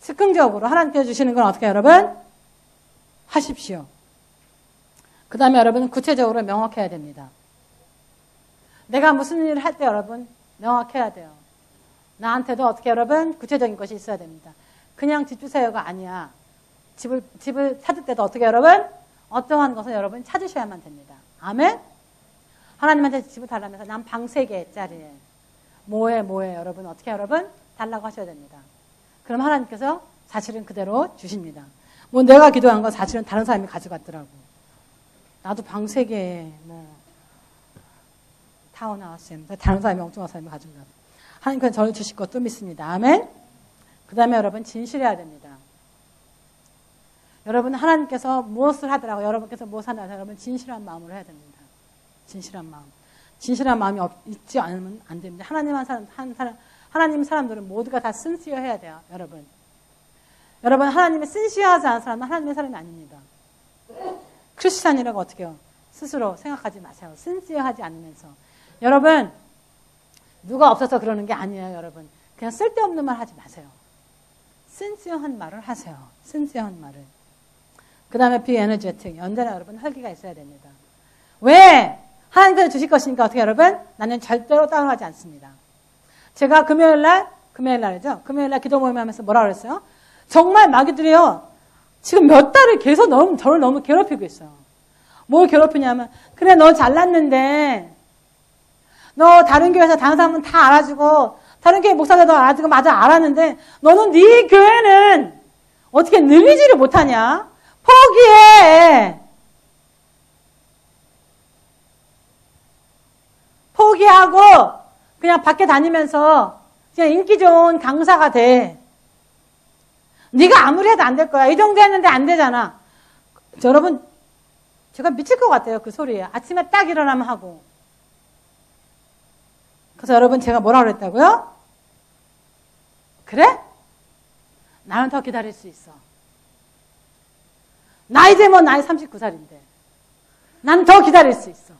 Speaker 1: 즉흥적으로 하나님께서 주시는 건 어떻게 여러분? 하십시오. 그 다음에 여러분, 구체적으로 명확해야 됩니다. 내가 무슨 일을 할 때 여러분, 명확해야 돼요. 나한테도 어떻게 여러분, 구체적인 것이 있어야 됩니다. 그냥 집 주세요가 아니야. 집을 찾을 때도 어떻게 여러분? 어떠한 것을 여러분 찾으셔야만 됩니다. 아멘? 하나님한테 집을 달라면서 난 방 3개짜리 뭐해 여러분 어떻게 여러분? 달라고 하셔야 됩니다. 그럼 하나님께서 사실은 그대로 주십니다. 뭐 내가 기도한 건 사실은 다른 사람이 가져갔더라고. 나도 방 3개 타운하우스에 다른 사람이 엉뚱한 사람이 가져갔더라고. 하나님께서 저를 주실 것도 믿습니다. 아멘? 그 다음에 여러분 진실해야 됩니다. 여러분 하나님께서 무엇을 하더라고 여러분께서 무엇을 하더라고 여러분 진실한 마음으로 해야 됩니다. 진실한 마음. 진실한 마음이 있지 않으면 안 됩니다. 하나님 사람들은 모두가 다 신시어해야 돼요. 여러분. 여러분 하나님의 신시어하지 않은 사람은 하나님의 사람이 아닙니다. 크리스찬이라고 어떻게 해요? 스스로 생각하지 마세요. 신시어하지 않으면서. 여러분 누가 없어서 그러는 게 아니에요. 여러분. 그냥 쓸데없는 말 하지 마세요. 신시어한 말을 하세요. 신시어한 말을. 그 다음에 be energetic. 언제나 여러분 활기가 있어야 됩니다. 왜? 하나님께서 주실 것이니까 어떻게 여러분? 나는 절대로 따라가지 않습니다. 제가 금요일날이죠. 금요일날 기도 모임 하면서 뭐라 그랬어요? 정말 마귀들이요. 지금 몇 달을 계속 저를 너무 괴롭히고 있어요. 뭘 괴롭히냐면 그래 너 잘났는데 너 다른 교회에서 다른 사람은 다 알아주고 다른 교회 목사들도 알아주고 맞아 알았는데 너는 네 교회는 어떻게 늘리지를 못하냐? 포기해. 포기하고 그냥 밖에 다니면서 그냥 인기 좋은 강사가 돼. 네가 아무리 해도 안 될 거야. 이 정도 했는데 안 되잖아. 여러분 제가 미칠 것 같아요. 그 소리에. 아침에 딱 일어나면 하고. 그래서 여러분 제가 뭐라 그랬다고요? 그래? 나는 더 기다릴 수 있어. 나 이제 뭐 나이 39살인데. 난 더 기다릴 수 있어.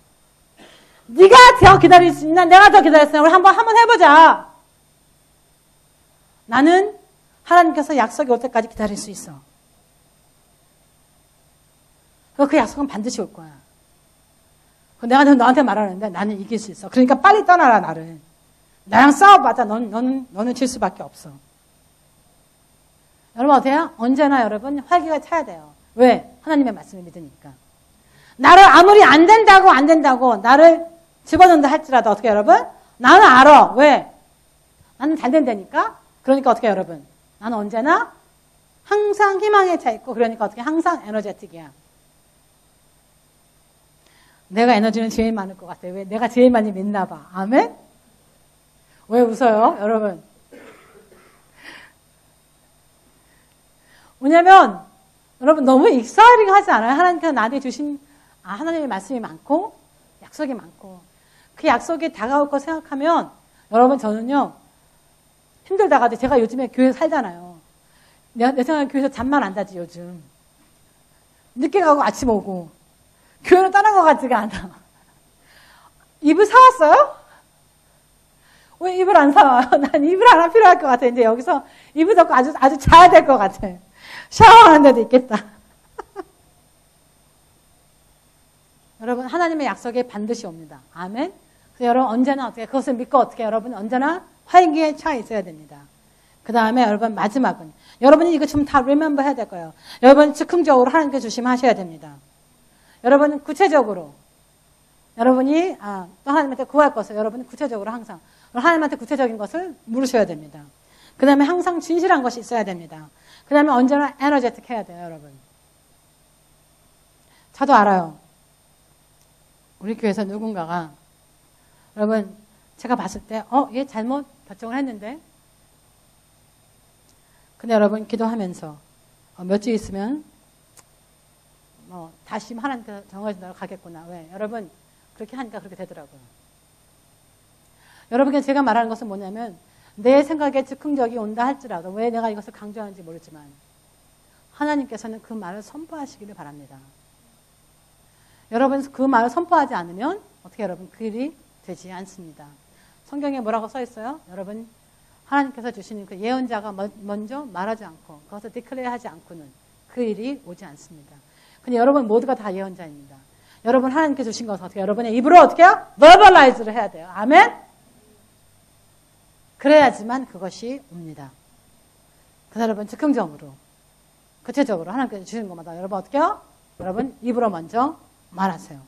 Speaker 1: 네가 더 기다릴 수 있나? 내가 더 기다릴 수 있나? 우리 한번 해보자. 나는 하나님께서 약속이 올 때까지 기다릴 수 있어. 그 약속은 반드시 올 거야. 내가 너한테 말하는데 나는 이길 수 있어. 그러니까 빨리 떠나라 나를. 나랑 싸워봤자 너는 질 수밖에 없어. 여러분 어때요? 언제나 여러분 활기가 차야 돼요. 왜? 하나님의 말씀을 믿으니까. 나를 아무리 안 된다고 나를 집어넣는다 할지라도 어떻게 여러분? 나는 알아. 왜? 나는 잘 된다니까? 그러니까 어떻게 여러분? 나는 언제나 항상 희망에 차 있고 그러니까 어떻게 항상 에너제틱이야. 내가 에너지는 제일 많을 것 같아요. 왜? 내가 제일 많이 믿나 봐. 아멘? 왜 웃어요? 여러분. 왜냐면 여러분 너무 익사이링 하지 않아요? 하나님께서 나한테 주신 하나님의 말씀이 많고 약속이 많고 그 약속이 다가올 거 생각하면 여러분 저는요 힘들다가도 제가 요즘에 교회 살잖아요. 내 생각에 교회에서 잠만 안 자지 요즘. 늦게 가고 아침 오고 교회로 떠난 것 같지가 않아. 이불 사왔어요? 왜 이불 안 사와요? 난 이불 하나 필요할 것 같아. 이제 여기서 이불 덮고 아주 자야 될 것 같아. 샤워하는 데도 있겠다. 여러분 하나님의 약속이 반드시 옵니다. 아멘. 그래서 여러분 언제나 어떻게 그것을 믿고 어떻게 여러분 언제나 활기에 차 있어야 됩니다. 그 다음에 여러분 마지막은 여러분이 이거 좀 다 remember 해야 될 거예요. 여러분 즉흥적으로 하나님께 조심하셔야 됩니다. 여러분은 구체적으로 여러분이 또 하나님한테 구할 것을 여러분이 구체적으로 항상 하나님한테 구체적인 것을 물으셔야 됩니다. 그 다음에 항상 진실한 것이 있어야 됩니다. 그 다음에 언제나 에너제틱 해야 돼요. 여러분. 저도 알아요. 우리 교회에서 누군가가 여러분 제가 봤을 때 얘 잘못 결정을 했는데 근데 여러분 기도하면서 몇 주 있으면 다시 하나님께서 정하신 대로 가겠구나. 왜? 여러분 그렇게 하니까 그렇게 되더라고요. 여러분께 제가 말하는 것은 뭐냐면 내 생각에 즉흥적이 온다 할지라도 왜 내가 이것을 강조하는지 모르지만 하나님께서는 그 말을 선포하시기를 바랍니다. 여러분 그 말을 선포하지 않으면 어떻게 여러분 그 일이 되지 않습니다. 성경에 뭐라고 써 있어요? 여러분, 하나님께서 주시는 그 예언자가 먼저 말하지 않고 그것을 디클레어하지 않고는 그 일이 오지 않습니다. 근데 여러분 모두가 다 예언자입니다. 여러분 하나님께 주신 것을 어떻게 여러분의 입으로 어떻게 해요? verbalize를 해야 돼요. 아멘? 그래야지만 그것이 옵니다. 그래서 여러분 즉흥적으로 구체적으로 하나님께서 주시는 것마다 여러분 어떻게 해요? 여러분 입으로 먼저 말하세요.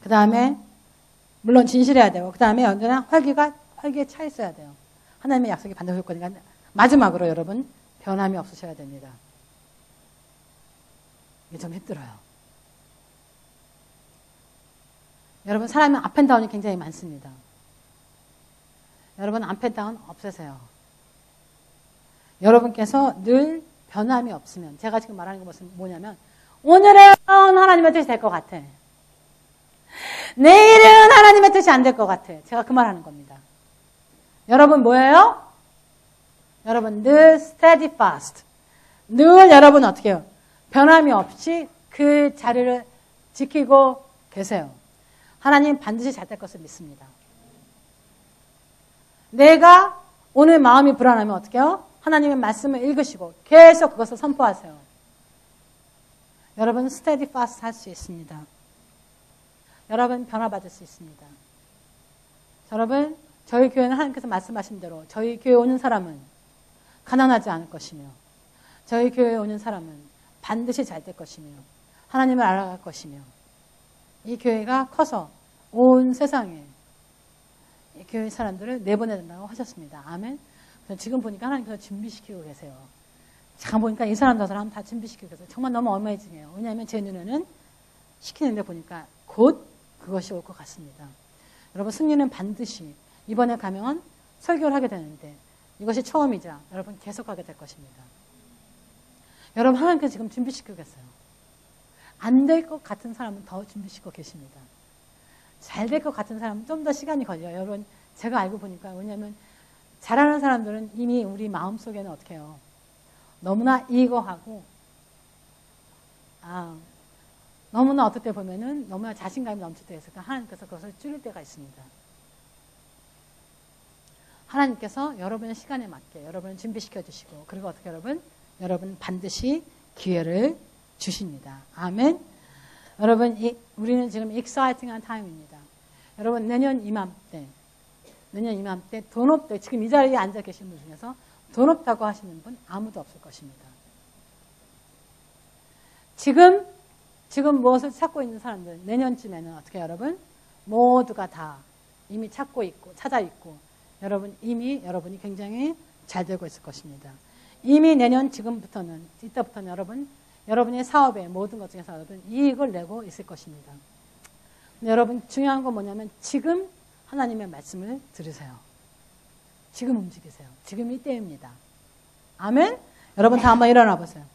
Speaker 1: 그 다음에 물론 진실해야 되고 그 다음에 언제나 활기에 차 있어야 돼요. 하나님의 약속이 반드시 올 거니까 마지막으로 여러분 변함이 없으셔야 됩니다. 이게 좀 힘들어요. 여러분 사람은 업앤다운이 굉장히 많습니다. 여러분 업앤다운 없애세요. 여러분께서 늘 변함이 없으면 제가 지금 말하는 것은 뭐냐면 오늘은 하나님의 뜻이 될 것 같아. 내일은 하나님의 뜻이 안 될 것 같아. 제가 그 말하는 겁니다. 여러분 뭐예요? 여러분 늘 steadfast. 늘 여러분 어떻게 해요? 변함이 없이 그 자리를 지키고 계세요. 하나님 반드시 잘 될 것을 믿습니다. 내가 오늘 마음이 불안하면 어떻게 해요? 하나님의 말씀을 읽으시고 계속 그것을 선포하세요. 여러분 steadfast 할 수 있습니다. 여러분 변화받을 수 있습니다. 여러분 저희 교회는 하나님께서 말씀하신 대로 저희 교회에 오는 사람은 가난하지 않을 것이며 저희 교회에 오는 사람은 반드시 잘 될 것이며 하나님을 알아갈 것이며 이 교회가 커서 온 세상에 이 교회 사람들을 내보내야 된다고 하셨습니다. 아멘. 지금 보니까 하나님께서 준비시키고 계세요. 잠깐 보니까 이 사람 저 사람 다 준비시키고 계세요. 정말 너무 어메이징해요. 왜냐하면 제 눈에는 시키는데 보니까 곧 그것이 올 것 같습니다. 여러분 승리는 반드시 이번에 가면 설교를 하게 되는데 이것이 처음이자 여러분 계속하게 될 것입니다. 여러분 하나님께서 지금 준비시키고 계세요. 안 될 것 같은 사람은 더 준비시키고 계십니다. 잘 될 것 같은 사람은 좀 더 시간이 걸려요. 여러분 제가 알고 보니까 왜냐하면 잘하는 사람들은 이미 우리 마음속에는 어떻게 해요? 너무나 이거하고 너무나 어떨 때 보면은 너무나 자신감이 넘칠 때가 있으니까 하나님께서 그것을 줄일 때가 있습니다. 하나님께서 여러분의 시간에 맞게 여러분을 준비시켜 주시고 그리고 어떻게 여러분 반드시 기회를 주십니다. 아멘. 여러분 우리는 지금 익사이팅한 타임입니다. 여러분 내년 이맘때 돈 없다 지금 이 자리에 앉아 계신 분 중에서 돈 없다고 하시는 분 아무도 없을 것입니다. 지금 무엇을 찾고 있는 사람들 내년쯤에는 어떻게 여러분 모두가 다 이미 찾고 있고 찾아 있고 여러분 이미 여러분이 굉장히 잘 되고 있을 것입니다. 이미 내년 지금부터는 이때부터는 여러분의 사업에 모든 것 중에서 여러분 이익을 내고 있을 것입니다. 근데 여러분 중요한 건 뭐냐면 지금 하나님의 말씀을 들으세요. 지금 움직이세요. 지금 이때입니다. 아멘. 여러분 다 한번 일어나 보세요.